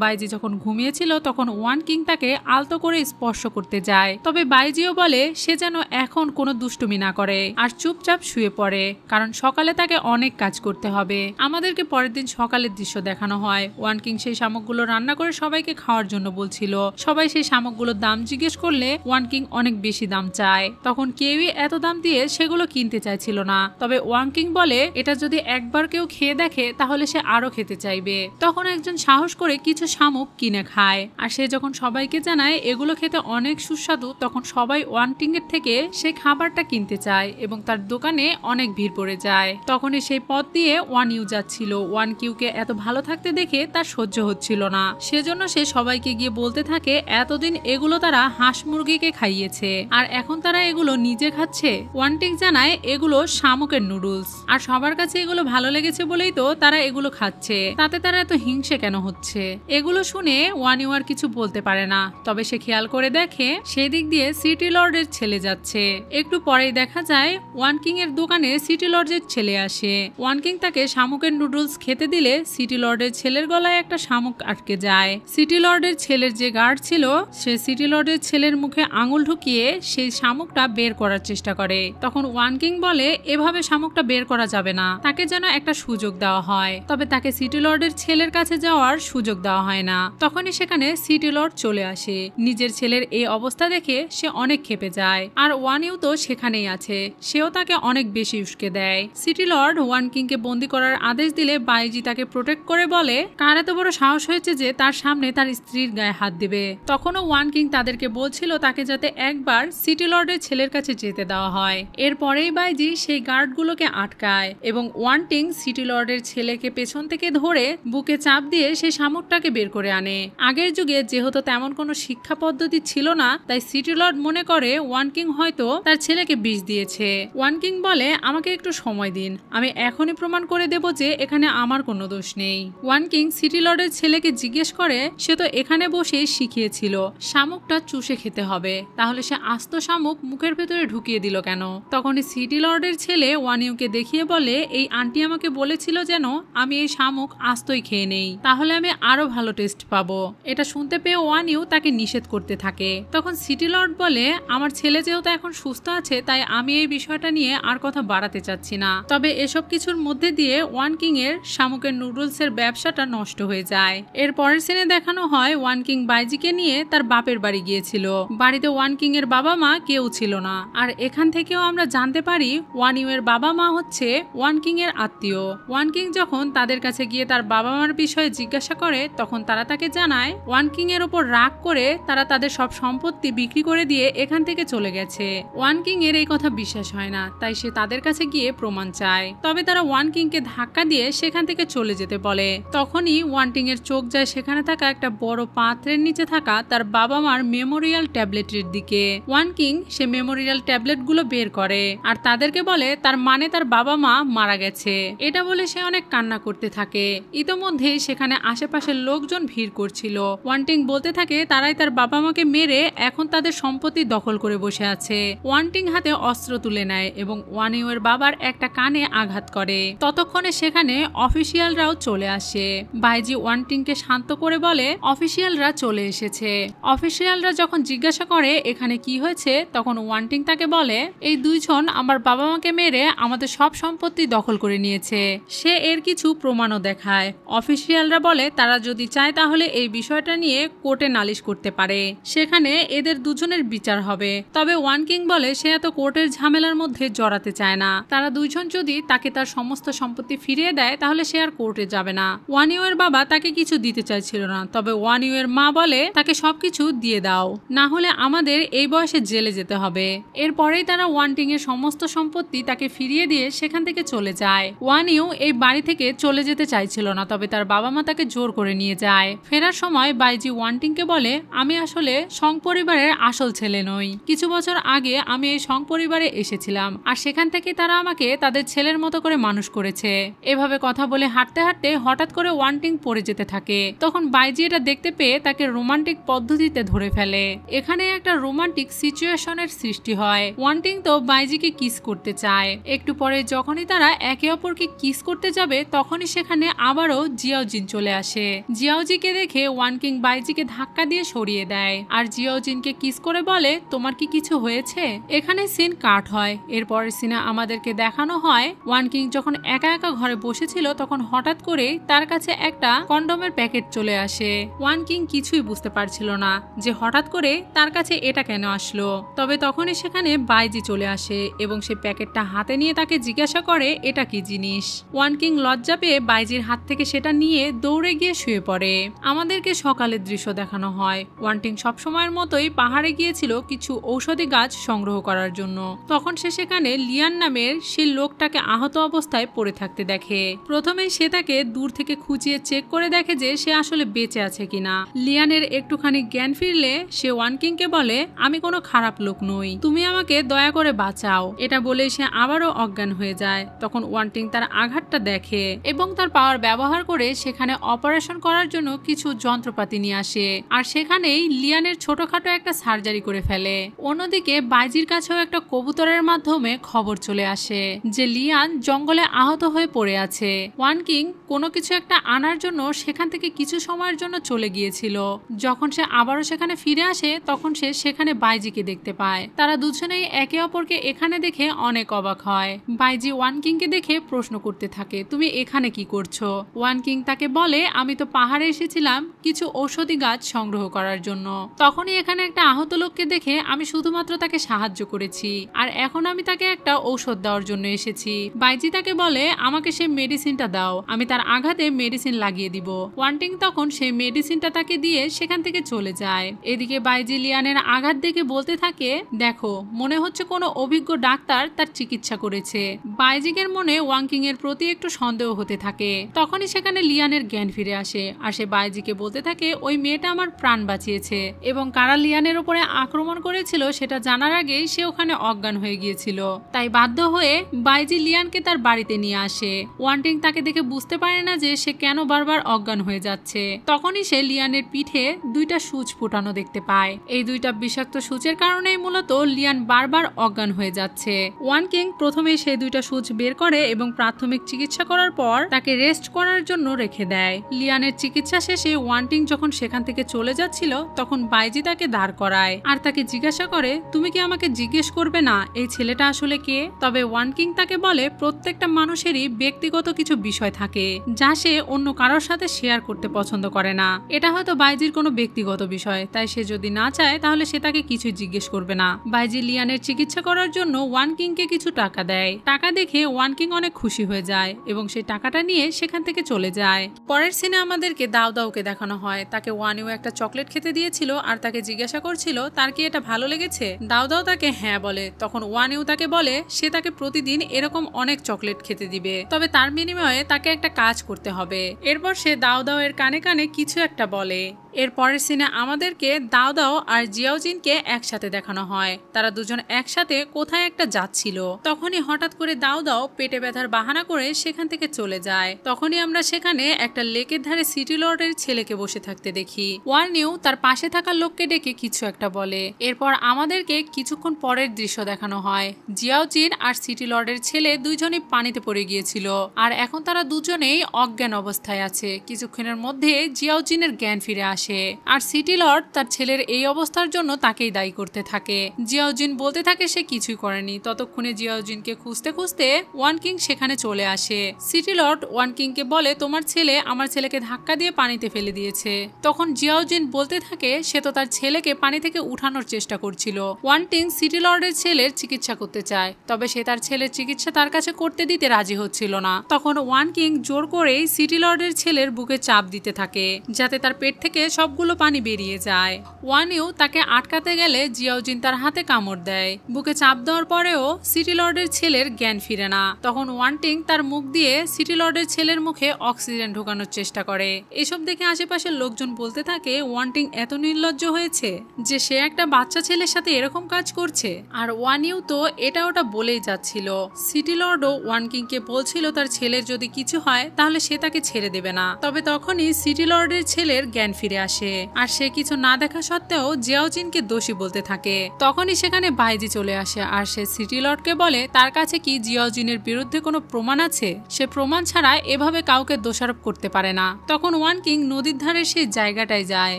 বাইজি যখন ঘুমিয়েছিল তখন ওয়ান কিং তাকে আলতো করে স্পর্শ করতে যায়, তবে বাইজিও বলে সে যেন এখন কোনো দুষ্টুমি না করে আর চুপচাপ শুয়ে পড়ে, কারণ সকালে তাকে অনেক কাজ করতে হবে। আমাদেরকে পরের দিন সকালের দৃশ্য দেখানো হয়। ওয়ান কিং সেই শামুকগুলো রান্না করে সবাইকে খাওয়ার জন্য বলছিল। সবাই সেই শামুকগুলোর দাম জিজ্ঞেস করলে ওয়ান কিং অনেক বেশি দাম চায়। তখন কেউই এত দাম দিয়ে সেগুলো কিনতে চাইছিল না, তবে ওয়ান কিং বলে এটা যদি একবার কেউ খেয়ে দেখে তাহলে সে আরো খেতে চাইবে। তখন একজন সাহস করে কিছু শামুক কিনে খায়, আর সে যখন সবাইকে জানায় এগুলো খেতে অনেক সুস্বাদু, তখন সবাই ওয়ান কিং এর থেকে সেই খাবারটা কিনতে চায় এবং তার দোকানে অনেক ভিড় পড়ে যায়। তখনই সেই পথ দিয়ে ওয়ান ইউ যাচ্ছিল। ওয়ান কিউকে এত ভালো থাকতে দেখে তার সহ্য হচ্ছিল না, সেজন্য সে সবাইকে গিয়ে বলতে থাকে এতদিন এগুলো তারা হাঁস মুরগিকে খাইয়েছে আর এখন তারা এগুলো নিজে খাচ্ছে। ওয়ান কিং জানায় এগুলো শামুকের নুডলস, আর সবার কাছে এগুলো ভালো লেগেছে বলেই তো তারা এগুলো খাচ্ছে, তাতে তারা এত হিংসে কেন হচ্ছে। এগুলো শুনে ওয়ান ইউ আর কিছু বলতে পারে না, তবে সে খেয়াল করে দেখে সেই দিক দিয়ে সিটি লর্ডের ছেলে যাচ্ছে। একটু পরেই দেখা যায় ওয়ান কিং এর দোকানে সিটি লর্ডের ছেলে আসে। ওয়ান কিং তাকে শামুকের নুডলস খেতে দিলে সিটি লর্ডের ছেলের গলায় একটা শামুক আটকে যায়। সিটি লর্ডের ছেলের যে গার্ড ছিল সে সিটি লর্ডের ছেলের মুখে আঙুল ঢুকিয়ে সেই শামুকটা বের করার চেষ্টা করে। তখন ওয়ান কিং বলে এভাবে শামুকটা বের করা যাবে না, তাকে যেন একটা সুযোগ দেওয়া হয়, তবে তাকে সিটি লর্ডের ছেলের কাছে যাওয়ার সুযোগ দেওয়া হয় না। তখনই সেখানে সিটি লর্ড চলে আসে। নিজের ছেলের এই অবস্থা দেখে সে অনেক ক্ষেপে যায়, আর ওয়ান ইউ তো সেখানেই আছে, সেও তাকে অনেক বেশি উস্কে দেয়। সিটি লর্ড ওয়ান কিং কে বন্দি করার আদেশ দিলে বাইজি তাকে প্রোটেক্ট করে বলে কার এত বড় সাহস হয়েছে যে তার সামনে তার স্ত্রীর গায়ে হাত দিবে। তখনও ওয়ান কিং তাদেরকে বলছিল তাকে যাতে একবার সিটি লর্ডের ছেলের কাছে যেতে দেওয়া হয়। এরপরেই বাইজি সেই গার্ডগুলোকে আটকায় এবং ওয়ান কিং সিটি লর্ডের ছেলেকে পেছন থেকে ধরে বুকে চাপ দিয়ে সেই শামুকটাকে বের করে আনে। আগের যুগে যেহেতু তেমন কোনো শিক্ষা পদ্ধতি ছিল না, তাই সিটি লর্ড মনে করে ওয়ান কিং হয়তো তার ছেলেকে বিষ দিয়েছে। ওয়ান কিং বলে আমাকে একটু সময় দিন, আমি এখনই প্রমাণ করে দেব যে এখানে আমার কোনো দোষ নেই। ওয়ান কিং সিটি লর্ডের ছেলেকে জিজ্ঞেস করে সে তো এখানে বসেই শিখিয়েছিল শামুকটা চুষে খেতে হবে, তাহলে সে আস্ত শামুক মুখের ভেতরে ঢুকিয়ে দিল কেন? তখনই সিটি লর্ডের ছেলে ওয়ান ইউকে দেখিয়ে বলে এই আন্টি আমাকে বলেছিল যেন আমি এই শামুক আস্তই খেয়ে নেই, তাহলে আমি আরো ভালো টেস্ট পাবো। এটা শুনতে পেয়ে ওয়ান ইউ তাকে নিষেধ করতে থাকে। তখন সিটি লর্ড বলে আমার ছেলে যেহেতু এখন সুস্থ আছে তাই আমি এই বিষয়টা নিয়ে আর কথা বাড়াতে চাচ্ছি না, তবে এসব কিছুর মধ্যে দিয়ে ওয়ান কিং এর শামুকের নুডলস এর ব্যবসাটা নষ্ট হয়ে যায়। এর পরের সিনে দেখানো হয় ওয়ান কিং বাইজিকে নিয়ে তার বাপের বাড়ি গিয়েছিল। বাড়িতে ওয়ান কিং এর বাবা মা কেউ ছিল না, আর এখান থেকেও আমরা জানতে পারি ওয়ান ইউ এর বাবা মা হচ্ছে ওয়ান কিং এর আত্মীয়। ওয়ান কিং যখন তাদের কাছে গিয়ে তার বাবা মার বিষয়ে জিজ্ঞাসা করে তখন তারা তাকে জানায় ওয়ান কিং এর উপর রাগ করে তারা তাদের সব সম্পত্তি বিক্রি করে দিয়ে এখান থেকে চলে গেছে। ওয়ান কিং এর এই কথা বিশ্বাস হয় না, তাই সে তাদের কাছে গিয়ে প্রমাণ চায়, তবে তারা ওয়ান কিং কে ধাক্কা দিয়ে সেখান থেকে চলে যেতে বলে। তখনই ওয়ান কিং এর চোখ যায় সেখানে থাকা একটা বড় পাত্রের নিচে থাকা তার বাবা মার মেমোরিয়াল ট্যাবলেটের দিকে। ওয়ান কিং সে মেমোরিয়াল ট্যাবলেট গুলো বের করে আর তাদেরকে বলে তার মানে তার বাবা মা মারা গেছে। এটা বলে সে অনেক কান্না করতে থাকে। ইতোমধ্যেই সেখানে আশেপাশের লোকজন ভিড় করছিল। ওয়ান কিং বলতে থাকে তারাই তার বাবা মাকে মেরে এখন তাদের সম্পত্তি দখল করে বসে আছে। ওয়ান কিং হাতে অস্ত্র তুলে নেয় এবং ওয়ান ইউ এর বাবার একটা কানে আঘাত করে। ততক্ষণে সেখানে অফিসিয়ালরাও চলে আসে। বাইজি ওয়ান কিং কে শান্ত করে বলে অফিসিয়ালরা চলে এসেছে। অফিসিয়ালরা যখন জিজ্ঞাসা করে এখানে কি হয়েছে তখন ওয়ান কিং তাকে বলে এই দুইজন আমার বাবা মাকে মেরে আমাদের সব সম্পত্তি দখল করে নিয়েছে। সে এর কিছু প্রমাণও দেখায়। অফিসিয়ালরা বলে তারা যদি চায় তাহলে এই বিষয়টা নিয়ে কোর্টে নালিশ করতে পারে, সেখানে এদের দুজনের বিচার হবে। তবে ওয়ান কিং বলে সে এত কোর্টের ঝামেলার মধ্যে জড়াতে চায় না। তারা দুইজন যদি তাকে তার সমস্ত সম্পত্তি ফিরিয়ে দেয় তাহলে সে আর কোর্টে যাবে না। ওয়ান ইউ এর বাবা তাকে কিছু দিতে চাইছিল না, তবে ওয়ান ইউ এর মা বলে তাকে সবকিছু দিয়ে দাও, না হলে আমাদের এই বয়সে জেলে যেতে হবে। এরপরেই তারা ওয়ান কিং এর সমস্ত সম্পত্তি তাকে ফিরিয়ে দিয়ে সেখান থেকে চলে যায়। ওয়ান ইউ এই বাড়ি থেকে চলে যেতে চাইছিল না, তবে তার বাবা মা তাকে জোর করে নিয়ে যায়। ফেরার সময় বাইজি ওয়ান কিং কে বলে আমি আসলে সং পরিবারের আসল ছেলে নই, কিছু বছর আগে আমি এই সং পরিবারে এসেছিলাম আর সেখান থেকে তারা আমাকে তাদের ছেলের মতো করে মানুষ করেছে। এভাবে কথা বলে হাঁটতে হাঁটতে হঠাৎ করে ওয়ান কিং পড়ে যেতে থাকে। তখন বাইজি এটা দেখতে পেয়ে তাকে রোমান্টিক পদ্ধতিতে ধরে ফেলে। এখানে একটা রোমান্টিক সিচুয়েশনের সৃষ্টি হয়। ওয়ান কিং তো বাইজিকে কিস করতে চায়। একটু পরে যখনই তারা একে অপরকে কিস করতে যাবে তখনই সেখানে আবারও জিয়াওজিন চলে আসে। জিয়াওজিকে দেখে ওয়ান কিং বাইজিকে ধাক্কা দিয়ে সরিয়ে পরিয়ে দেয় আর জিয়াওজিনকে কিস করে বলে তোমার কি কিছু হয়েছে। এখানে সিন কাট হয়। এরপরের সিনে আমাদেরকে দেখানো হয় ওয়ান কিং যখন একা একা ঘরে বসেছিল তখন হঠাৎ করে তার কাছে একটা কন্ডোমের প্যাকেট চলে আসে। ওয়ান কিং কিছুই বুঝতে পারছিল না যে হঠাৎ করে তার কাছে এটা কেন আসলো। তবে তখনই সেখানে বাইজি চলে আসে এবং সে প্যাকেটটা হাতে নিয়ে তাকে জিজ্ঞাসা করে এটা কি জিনিস। ওয়ান কিং লজ্জা পেয়ে বাইজির হাত থেকে সেটা নিয়ে দৌড়ে গিয়ে শুয়ে পড়ে। আমাদেরকে সকালের দৃশ্য দেখানো হয়। ওয়ান কিং সবসময়ের মতোই পাহাড়ে গিয়েছিল কিছু ঔষধি গাছ সংগ্রহ করার জন্য। তখন সে সেখানে লিয়ান নামের সেই লোকটাকে আহত অবস্থায় পড়ে থাকতে দেখে। প্রথমে সে তাকে দূর থেকে খুঁচিয়ে চেক করে দেখে যে সে আসলে বেঁচে আছে কিনা। লিয়ানের একটুখানি জ্ঞান ফিরলে সে ওয়ান কিংকে বলে আমি কোনো খারাপ লোক নই, তুমি আমাকে দয়া করে বাঁচাও। এটা বলে সে আবারও অজ্ঞান হয়ে যায়। তখন ওয়ান কিং তার আঘাতটা দেখে এবং তার পাওয়ার ব্যবহার করে সেখানে অপারেশন করার জন্য কিছু যন্ত্রপাতি নিয়ে আসে আর সেখানেই লিয়ানের ছোটখাটো একটা সার্জারি করে ফেলে। অন্যদিকে বাইজির কাছেও একটা কবুতরের মাধ্যমে খবর চলে আসে যে লিয়ান জঙ্গলে আহত হয়ে পড়ে আছে। ওয়ান কিং কোনো কিছু একটা আনার জন্য সেখান থেকে কিছু সময়ের জন্য চলে গিয়েছিল। যখন সে আবারও সেখানে ফিরে আসে তখন সে সেখানে বাইজিকে দেখতে পায়। তারা দুজনেই একে অপরকে এখানে দেখে অনেক অবাক হয়। বাইজি ওয়ান কিংকে দেখে প্রশ্ন করতে থাকে তুমি এখানে কি করছো। ওয়ান কিং তাকে বলে আমি তো পাহাড়ে এসেছিলাম কিছু ঔষধি গাছ সংগ্রহ করার জন্য। তখনই এখানে একটা আহত লোককে দেখে আমি শুধুমাত্র তাকে সাহায্য করেছি আর এখন আমি তাকে একটা ঔষধ দেওয়ার জন্য এসেছি। বাইজি তাকে বলে আমাকে সেই মেডিসিনটা দাও, আমি তার আঘাতে মেডিসিন লাগিয়ে দিব। ওয়ান কিং তখন সেই মেডিসিনটা তাকে দিয়ে সেখান থেকে চলে যায়। এদিকে বাইজি লিয়ানের আঘাত দেখে বলতে থাকে দেখো মনে হচ্ছে কোনো অভিজ্ঞ ডাক্তার তার চিকিৎসা করেছে। বাইজিকের মনে ওয়ান কিং এর প্রতি একটু সন্দেহ হতে থাকে। তখনই সেখানে লিয়ানের জ্ঞান ফিরে আসে আর সে বাইজিকে বলতে থাকে ওই মেয়েটা আমার প্রাণ বাঁচিয়েছে এবং কারা লিয়ানের উপরে আক্রমণ করেছিল সেটা জানার আগেই সে ওখানে অজ্ঞান হয়ে গিয়েছিল। তাই বাধ্য হয়ে বাইজি লিয়ানকে তার বাড়িতে নিয়ে আসে। ওয়ান কিং তাকে দেখে বুঝতে পারে না যে সে কেন বারবার অজ্ঞান হয়ে যাচ্ছে। তখনই সে লিয়ানের পিঠে দুইটা সূচ ফোটানো দেখতে পায়। এই দুইটা বিষাক্ত সূচের কারণেই মূলত লিয়ান বারবার অজ্ঞান হয়ে যাচ্ছে। ওয়ান কিং প্রথমে সেই দুইটা সূচ বের করে এবং প্রাথমিক চিকিৎসা করার পর তাকে রেস্ট করার জন্য রেখে দেয়। লিয়ানের চিকিৎসা শেষে ওয়ান কিং যখন সেখান থেকে চলে যাচ্ছিল তখন বাইজি তাকে দাঁড় করায় আর তাকে জিজ্ঞাসা করে তুমি কি আমাকে জিজ্ঞেস করবে না এই ছেলেটা আসলে কে। তবে ওয়ান কিং তাকে বলে প্রত্যেকটা মানুষেরই ব্যক্তিগত কিছু বিষয় থাকে যা সে অন্য কারোর সাথে শেয়ার করতে পছন্দ করে না। এটা হয়তো বাইজির কোনো ব্যক্তিগত বিষয়, তাই সে যদি না চায় তাহলে সে তাকে কিছুই জিজ্ঞেস করবে না। বাইজি লিয়ানের চিকিৎসা করার জন্য ওয়ান কিংকে কিছু টাকা দেয়। টাকা দেখে ওয়ান কিং অনেক খুশি হয়ে যায় এবং সেই টাকাটা নিয়ে সেখান থেকে চলে যায়। পরের সিনে আমাদেরকে দাও দাওকে দেখানো হয়। তাকে ওয়ানিও একটা চকলেট খেতে দিয়েছিল আর তাকে জিজ্ঞাসা করছিল তার কি এটা ভালো লেগেছে। দাও দাও তাকে হ্যাঁ বলে। তখন ওয়ানিও তাকে বলে সে তাকে প্রতিদিন এরকম অনেক চকলেট খেতে দিবে, তবে তার বিনিময়ে তাকে একটা কাজ করতে হবে। এরপর সে দাও দাও এর কানে কানে কিছু একটা বলে। এর পরের সিনে আমাদেরকে দাও দাও আর জিয়াওজিনকে একসাথে দেখানো হয়। তারা দুজন একসাথে কোথায় একটা যাচ্ছিল। তখনই হঠাৎ করে দাও দাও পেটে ব্যথার বাহানা করে সেখান থেকে চলে যায়। তখনই আমরা সেখানে একটা লেকের ধারে সিটি লর্ডের ছেলেকে বসে থাকতে দেখি। ওয়ার্নিও তার পাশে থাকা লোককে ডেকে কিছু একটা বলে। এরপর আমাদেরকে কিছুক্ষণ পরের দৃশ্য দেখানো হয়। জিয়াওজিন আর সিটি লর্ডের ছেলে দুইজনই পানিতে পড়ে গিয়েছিল আর এখন তারা দুজনেই অজ্ঞান অবস্থায় আছে। কিছুক্ষণের মধ্যে জিয়াওজিনের জ্ঞান ফিরে আসে আর সিটি লর্ড তার ছেলের এই অবস্থার জন্য তাকেই দায়ী করতে থাকে। জিয়াওজিন বলতে থাকে সে কিছুই করেনি। ততক্ষণে জিয়াওজিনকে খুঁজতে খুঁজতে ওয়ান কিং সেখানে চলে আসে। সিটি লর্ড ওয়ান কিংকে বলে তোমার ছেলে আমার ছেলেকে ধাক্কা দিয়ে পানিতে ফেলে দিয়েছে। তখন জিয়াওজিন বলতে থাকে সে তো তার ছেলেকে পানি থেকে উঠানোর চেষ্টা করছিল। ওয়ান কিং সিটি লর্ডের ছেলের চিকিৎসা করতে চায়, তবে সে তার ছেলের চিকিৎসা তার কাছে করতে দিতে রাজি হচ্ছিল না। তখন ওয়ান কিং জোর করেই সিটি লর্ডের ছেলের বুকে চাপ দিতে থাকে যাতে তার পেট থেকে সবগুলো পানি বেরিয়ে যায়। ওয়ানিও তাকে আটকাতে গেলে জিয়াওজিন তার হাতে কামড় দেয়। বুকে চাপ দেওয়ার পরেও সিটি লর্ডের ছেলের জ্ঞান ফিরে না। তখন ওয়ান কিং তার মুখ দিয়ে সিটি লর্ডের ছেলের মুখে অক্সিজেন ঢোকানোর চেষ্টা করে। এসব দেখে আশেপাশের লোকজন বলতে থাকে ওয়ান কিং এত নির্লজ্জ হয়েছে যে সে একটা বাচ্চা ছেলের সাথে এরকম কাজ করছে। আর ওয়ানিও তো এটা ওটা বলেই যাচ্ছিল। সিটি লর্ডও ওয়ান কিংকে বলছিল তার ছেলের যদি কিছু হয় তাহলে সে তাকে ছেড়ে দেবে না। তবে তখনই সিটি লর্ডের ছেলের জ্ঞান ফিরে আসে আর সে কিছু না দেখা সত্ত্বেও জিয়াওজিনকে দোষী বলতে থাকে। তখনই সেখানে বাইজি চলে আসে আর সে সিটি লর্ডকে বলে তার কাছে কি জিয়াওজিনের বিরুদ্ধে কোনো প্রমাণ আছে, সে প্রমাণ ছাড়া এভাবে কাউকে দোষারোপ করতে পারে না। তখন ওয়ান কিং নদীর ধারে সেই জায়গাটায় যায়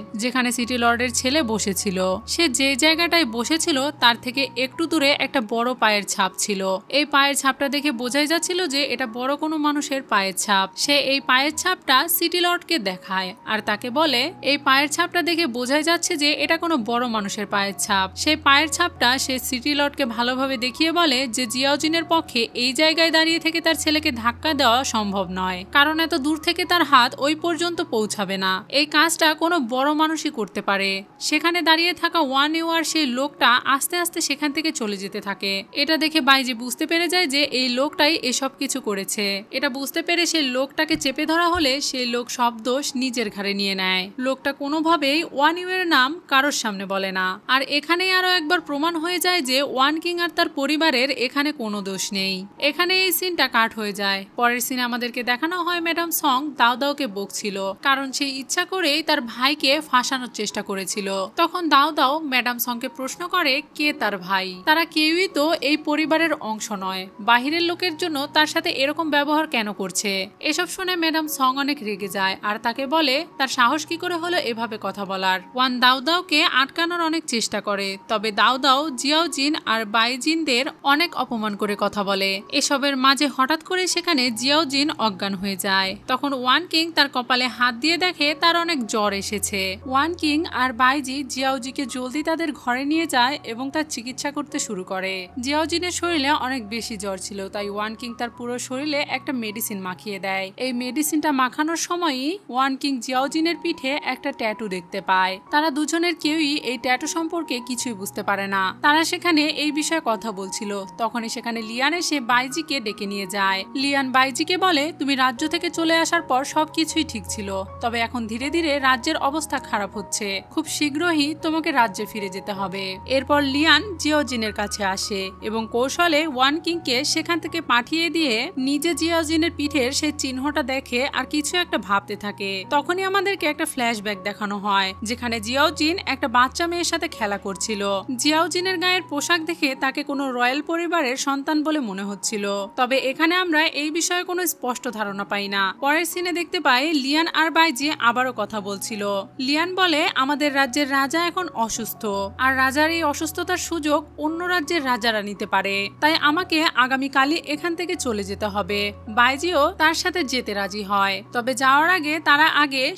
যেখানে সিটি লর্ডের ছেলে বসেছিল। সে যে জায়গাটায় বসেছিল তার থেকে একটু দূরে একটা বড় পায়ের ছাপ ছিল। এই পায়ের ছাপটা দেখে বোঝাই যাচ্ছিল যে এটা বড় কোনো মানুষের পায়ের ছাপ। সে এই পায়ের ছাপটা সিটি লর্ডকে দেখায় আর তাকে বলে এই পায়ের ছাপটা দেখে বোঝাই যাচ্ছে যে এটা কোনো বড় মানুষের পায়ের ছাপ। সেই পায়ের ছাপটা সে সিটি লর্ডকে ভালোভাবে দেখিয়ে বলে যে জিয়াওজিনের পক্ষে এই জায়গায় দাঁড়িয়ে থেকে তার ছেলেকে ধাক্কা দেওয়া সম্ভব নয়, কারণ এত দূর থেকে তার হাত ওই পর্যন্ত পৌঁছাবে না। এই কাজটা কোনো বড় মানুষই করতে পারে। সেখানে দাঁড়িয়ে থাকা ওয়ান ইউ আর সেই লোকটা আস্তে আস্তে সেখান থেকে চলে যেতে থাকে। এটা দেখে বাইজি বুঝতে পেরে যায় যে এই লোকটাই এসব কিছু করেছে। এটা বুঝতে পেরে সেই লোকটাকে চেপে ধরা হলে সেই লোক সব দোষ নিজের ঘাড়ে নিয়ে নেয়। লোকটা কোনোভাবেই ওয়ান ইউ এর নাম কারোর সামনে বলে না। আর এখানেই আরো একবার প্রমাণ হয়ে যায় যে ওয়ান কিং আর তার পরিবারের এখানে কোনো দোষ নেই। এখানে এই সিনটা কাট হয়ে যায়। পরের সিনে আমাদেরকে দেখানো হয় ম্যাডাম সং দাও দাওকে বকছিল, কারণ সে ইচ্ছা করেই তার ভাইকে ফাঁসানোর চেষ্টা করেছিল। তখন দাও দাও ম্যাডাম সংকে প্রশ্ন করে কে তার ভাই। তারা কেউই তো এই পরিবারের অংশ নয়, বাহিরের লোকের জন্য তার সাথে এরকম ব্যবহার কেন করছে। এসব শুনে ম্যাডাম সং অনেক রেগে যায় আর তাকে বলে তার সাহস কি করে হলো এভাবে কথা বলার। ওয়ান দাও দাওকে আটকানোর অনেক চেষ্টা করে, তবে দাও দাও জিয়াওজিন আর বাইজিনদের অনেক অপমান করে কথা বলে। এসবের মাঝে হঠাৎ করে সেখানে জিয়াওজিন অজ্ঞান হয়ে যায়। তখন ওয়ান কিং তার কপালে হাত দিয়ে দেখে তার অনেক জ্বর এসেছে। ওয়ান কিং আর বাইজি জিয়াওজিকে জলদি তাদের ঘরে নিয়ে যায় এবং তার চিকিৎসা করতে শুরু করে। জিয়াওজিনের শরীরে অনেক বেশি জ্বর ছিল, তাই ওয়ান কিং তার পুরো শরীরে একটা মেডিসিন মাখিয়ে দেয়। এই মেডিসিনটা মাখানোর সময়ই ওয়ান কিং জিয়াওজিনের পিঠে একটা ট্যাটু দেখতে পায়। তারা দুজনের কেউই এই ট্যাটু সম্পর্কে কিছুই বুঝতে পারে না। তারা সেখানে এই বিষয়ে কথা বলছিল। তখনই সেখানে লিয়ান এসে বাইজিকে ডেকে নিয়ে যায়। লিয়ান বাইজিকে বলে তুমি রাজ্য থেকে চলে আসার পর সবকিছুই ঠিক ছিল, তবে এখন ধীরে ধীরে রাজ্যের অবস্থা খারাপ হচ্ছে, খুব শীঘ্রই তোমাকে রাজ্যে ফিরে যেতে হবে। এরপর লিয়ান জিয়াওজিনের কাছে আসে এবং কৌশলে ওয়ান কিংকে সেখান থেকে পাঠিয়ে দিয়ে নিজে জিয়াওজিনের পিঠের সেই চিহ্নটা দেখে আর কিছু একটা ভাবতে থাকে। তখনই আমাদেরকে একটা ফ্ল্যাশব্যাক দেখানো হয় যেখানে জিয়াওজিন একটা বাচ্চা মেয়ের সাথে খেলা করছিল। জিয়াওজিনের গায়ের পোশাক দেখে তাকে কোনো রয়্যাল পরিবারের সন্তান বলে মনে হচ্ছিল, তবে এখানে আমরা এই বিষয়ে কোনো স্পষ্ট ধারণা পাই না। পরের সিনে দেখতে পাই লিয়ান আর বাইজি আবারও কথা বলছিল। লিয়ান বলে আমাদের রাজ্যের রাজা এখন অসুস্থ আর রাজার এই অসুস্থতার সুযোগ অন্য রাজ্যের রাজারা নিতে পারে, তাই আমাকে আগামীকালই এখান থেকে চলে যেতে হবে। বাইজিও তার সাথে যেতে রাজি হয়, তবে যাওয়ার আগে তারা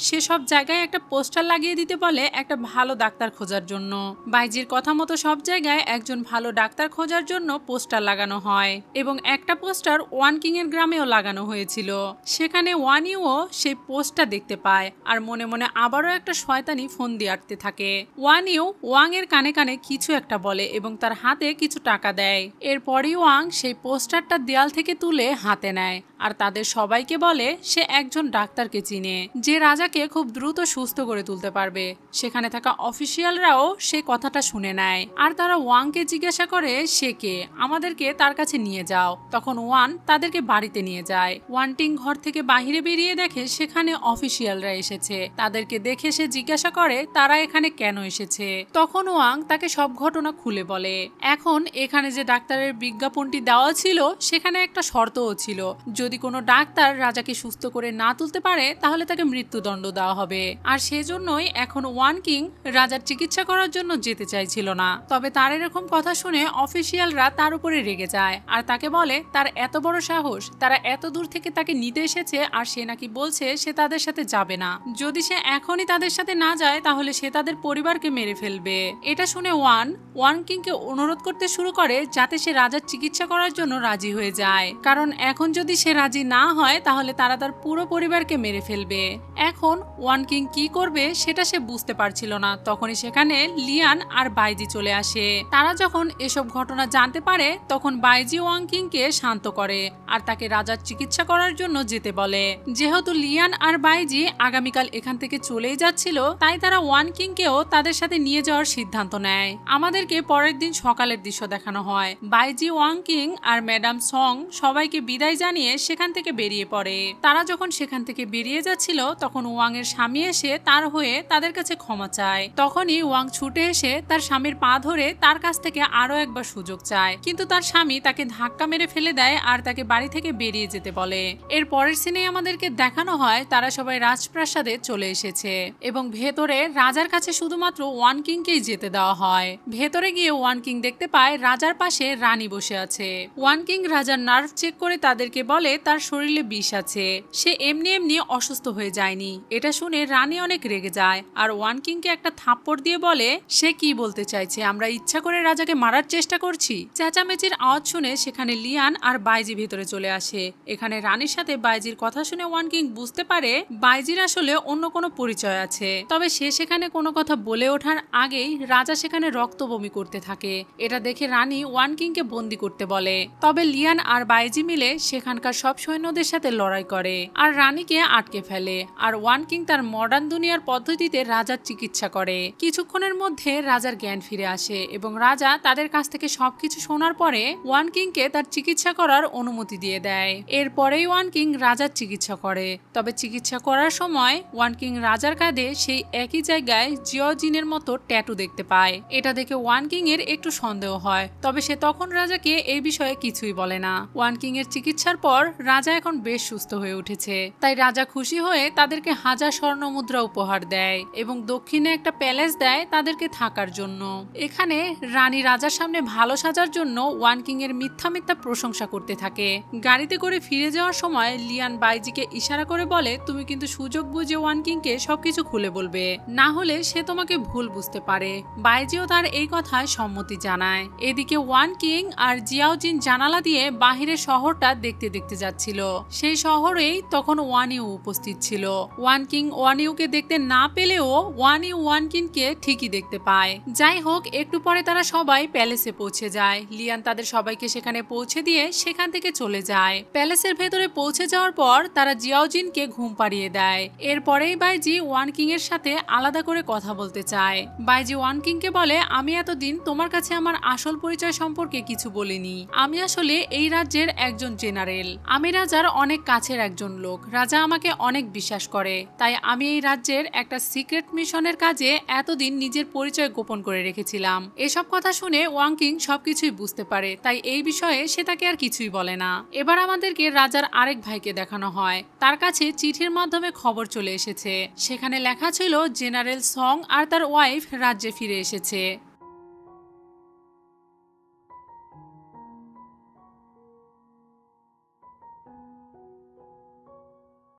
সেসব জায়গায় একটা পোস্টার লাগিয়ে দিতে বলে একটা ভালো ডাক্তার খোঁজার জন্য। বাইজির কথা মতো সব জায়গায় একজন ভালো ডাক্তার খোঁজার জন্য পোস্টার লাগানো হয় এবং একটা পোস্টার ওয়ান কিং এর গ্রামেও লাগানো হয়েছিল। সেখানে ওয়ান ইউও সেই পোস্টটা দেখতে পায় আর মনে মনে আবারও একটা শয়তানি ফোন দিয়ে আটতে থাকে। ওয়ান ইউ ওয়াং এর কানে কানে কিছু একটা বলে এবং তার হাতে কিছু টাকা দেয়। এরপরই ওয়াং সেই পোস্টারটা দেয়াল থেকে তুলে হাতে নেয় আর তাদের সবাইকে বলে সে একজন ডাক্তারকে চিনে যে রাজাকে খুব দ্রুত সুস্থ করে তুলতে পারবে। সেখানে থাকা অফিসিয়ালরাও সেই কথাটা শুনে নেয় আর তারা ওয়াংকে জিজ্ঞাসা করে সে কে, আমাদেরকে তার কাছে নিয়ে যাও। তখন ওয়ান তাদেরকে বাড়িতে নিয়ে যায়। ওয়ানটিং ঘর থেকে বাহিরে বেরিয়ে দেখে সেখানে অফিসিয়ালরা এসেছে। তাদেরকে দেখে সে জিজ্ঞাসা করে তারা এখানে কেন এসেছে। তখন ওয়াং তাকে সব ঘটনা খুলে বলে। এখন এখানে যে ডাক্তারের বিজ্ঞাপনটি দেওয়া ছিল সেখানে একটা শর্তও ছিল, যদি কোনো ডাক্তার রাজাকে সুস্থ করে না তুলতে পারে তাহলে তাকে মৃত্যুদণ্ড দেওয়া হবে। আর সেজন্যই এখন ওয়ান কিং রাজার চিকিৎসা করার জন্য যেতে চাইছিল না। তবে তার এরকম কথা শুনে অফিসিয়ালরা তার উপরে রেগে যায় আর তাকে বলে তার এত বড় সাহস, তারা এত দূর থেকে তাকে নিতে এসেছে আর সে নাকি বলছে সে তাদের সাথে যাবে না। যদি সে এখনই তাদের সাথে না যায় তাহলে সে তাদের পরিবারকে মেরে ফেলবে। এটা শুনে ওয়ান কিংকে অনুরোধ করতে শুরু করে যাতে সে রাজার চিকিৎসা করার জন্য রাজি হয়ে যায়, কারণ এখন যদি সে রাজি না হয় তাহলে তারা তার পুরো পরিবারকে মেরে ফেলবে। এখন ওয়ান কিং কি করবে সেটা সে বুঝতে পারছিল না। তখনই সেখানে লিয়ান আর বাইজি চলে আসে। তারা যখন এসব ঘটনা জানতে পারে তখন বাইজি ওয়াং কিংকে শান্ত করে আর তাকে রাজার চিকিৎসা করার জন্য যেতে বলে। যেহেতু লিয়ান আর বাইজি আগামীকাল এখান থেকে চলেই যাচ্ছিল তাই তারা ওয়ান কিংকেও তাদের সাথে নিয়ে যাওয়ার সিদ্ধান্ত নেয়। আমাদের আমাদেরকে পরের দিন সকালের দৃশ্য দেখানো হয়। বাইজি ওয়াং কিং আর ম্যাডাম সং সবাইকে বিদায় জানিয়ে সেখান থেকে বেরিয়ে পড়ে। তারা যখন সেখান থেকে বেরিয়ে যাচ্ছিল তখন ওয়াং এর স্বামী এসে তার হয়ে তাদের কাছে ক্ষমা চায়। তখনই ওয়াং ছুটে এসে তার স্বামীর পা ধরে তার কাছ থেকে আরো একবার সুযোগ চায়, কিন্তু তার স্বামী তাকে ধাক্কা মেরে ফেলে দেয় আর তাকে বাড়ি থেকে বেরিয়ে যেতে বলে। এর পরের সিনে আমাদেরকে দেখানো হয় তারা সবাই রাজপ্রাসাদে চলে এসেছে এবং ভেতরে রাজার কাছে শুধুমাত্র ওয়ান কিংকেই যেতে দেওয়া হয়। ভেতরে গিয়ে ওয়ান কিং দেখতে পায় রাজার পাশে রানী বসে আছে। ওয়ান কিং রাজার নার্ভ চেক করে তাদেরকে বলে তার শরীরে বিষ আছে, সে এমনি এমনি অসুস্থ হয়ে যায়নি। এটা শুনে রানী অনেক রেগে যায় আর ওয়ান কিংকে একটা থাপ্পড় দিয়ে বলে সে কি বলতে চাইছে, আমরা ইচ্ছা করে রাজাকে মারার চেষ্টা করছি। চেঁচামেচির আওয়াজ শুনে সেখানে লিয়ান আর বাইজি ভেতরে চলে আসে। এখানে রানীর সাথে বাইজির কথা শুনে ওয়ান কিং বুঝতে পারে বাইজির আসলে অন্য কোনো পরিচয় আছে। তবে সে সেখানে কোনো কথা বলে ওঠার আগেই রাজা সেখানে রক্ত বমি করতে থাকে। এটা দেখে রানী ওয়ান কিংকে বন্দি করতে বলে। তবে লিয়ান আর বাইজি মিলে সেখানকার সব সৈন্যদের সাথে লড়াই করে আর রানীকে আটকে ফেলে। আর ওয়ান কিং তার মডার্ন দুনিয়ার পদ্ধতিতে রাজার চিকিৎসা করে। কিছুক্ষণের মধ্যে রাজার জ্ঞান ফিরে আসে এবং রাজা তাদের কাছ থেকে সবকিছু শোনার পরে ওয়ান কিংকে তার চিকিৎসা করার অনুমতি দিয়ে দেয়। এরপরেই ওয়ান কিং রাজার চিকিৎসা করে। তবে চিকিৎসা করার সময় ওয়ান কিং রাজার কাঁধে সেই একই জায়গায় জিওজিনের মতো ট্যাটু দেখতে পায়। এটা দেখে ওয়ান কিং এর একটু সন্দেহ হয়, তবে সে তখন রাজাকে এই বিষয়ে কিছুই বলে না। ওয়ান কিং এর চিকিৎসার পর রাজা এখন বেশ সুস্থ হয়ে উঠেছে, তাই রাজা খুশি হয়ে তাদেরকে 1000 স্বর্ণ মুদ্রা উপহার দেয় এবং দক্ষিণে একটা প্যালেস দেয় তাদেরকে থাকার জন্য। এখানে রানী রাজার সামনে ভালো সাজার জন্য ওয়ান কিং এর মিথ্যা মিথ্যা প্রশংসা করতে থাকে। গাড়িতে করে ফিরে যাওয়ার সময় লিয়ান বাইজিকে ইশারা করে বলে তুমি কিন্তু সুযোগ বুঝে ওয়ান কিংকে সবকিছু খুলে বলবে, না হলে সে তোমাকে ভুল বুঝতে পারে। বাইজিও তার এই কথায় সম্মতি জানায়। এদিকে ওয়ান কিং আর জিয়াওজিন জানালা দিয়ে বাহিরের শহরটা দেখতে দেখতে যাচ্ছিল। সেই শহরেই তখন ওয়ানিউ উপস্থিত ছিল। ওয়ান কিং ওয়ানিউকে দেখতে না পেলেও ওয়ানিউ ওয়ান কিংকে ঠিকই দেখতে পায়। যাই হোক, একটু পরে তারা সবাই প্যালেসে পৌঁছে যায়। লিয়ান তাদের সবাইকে সেখানে পৌঁছে দিয়ে সেখান থেকে চলে যায়। প্যালেসের ভেতরে পৌঁছে যাওয়ার পর তারা জিয়াওজিনকে ঘুম পাড়িয়ে দেয়। এরপরেই বাইজি ওয়ান কিং এর সাথে আলাদা করে কথা বলতে চায়। বাইজি ওয়ান কিংকে বলে আমি এতদিন তোমার কাছে আমার আসল পরিচয় সম্পর্কে কিছু বলিনি। আমি আসলে এই রাজ্যের একজন জেনারেল। আমি রাজার অনেক কাছের একজন লোক। রাজা আমাকে অনেক বিশ্বাস করে, তাই আমি এই রাজ্যের একটা সিক্রেট মিশনের কাজে এতদিন নিজের পরিচয় গোপন করে রেখেছিলাম। এসব কথা শুনে ওয়াং কিং সবকিছুই বুঝতে পারে, তাই এই বিষয়ে সে তাকে আর কিছুই বলে না। এবার আমাদেরকে রাজার আরেক ভাইকে দেখানো হয়। তার কাছে চিঠির মাধ্যমে খবর চলে এসেছে। সেখানে লেখা ছিল জেনারেল সং আর তার ওয়াইফ রাজ্যে ফিরে এসেছে।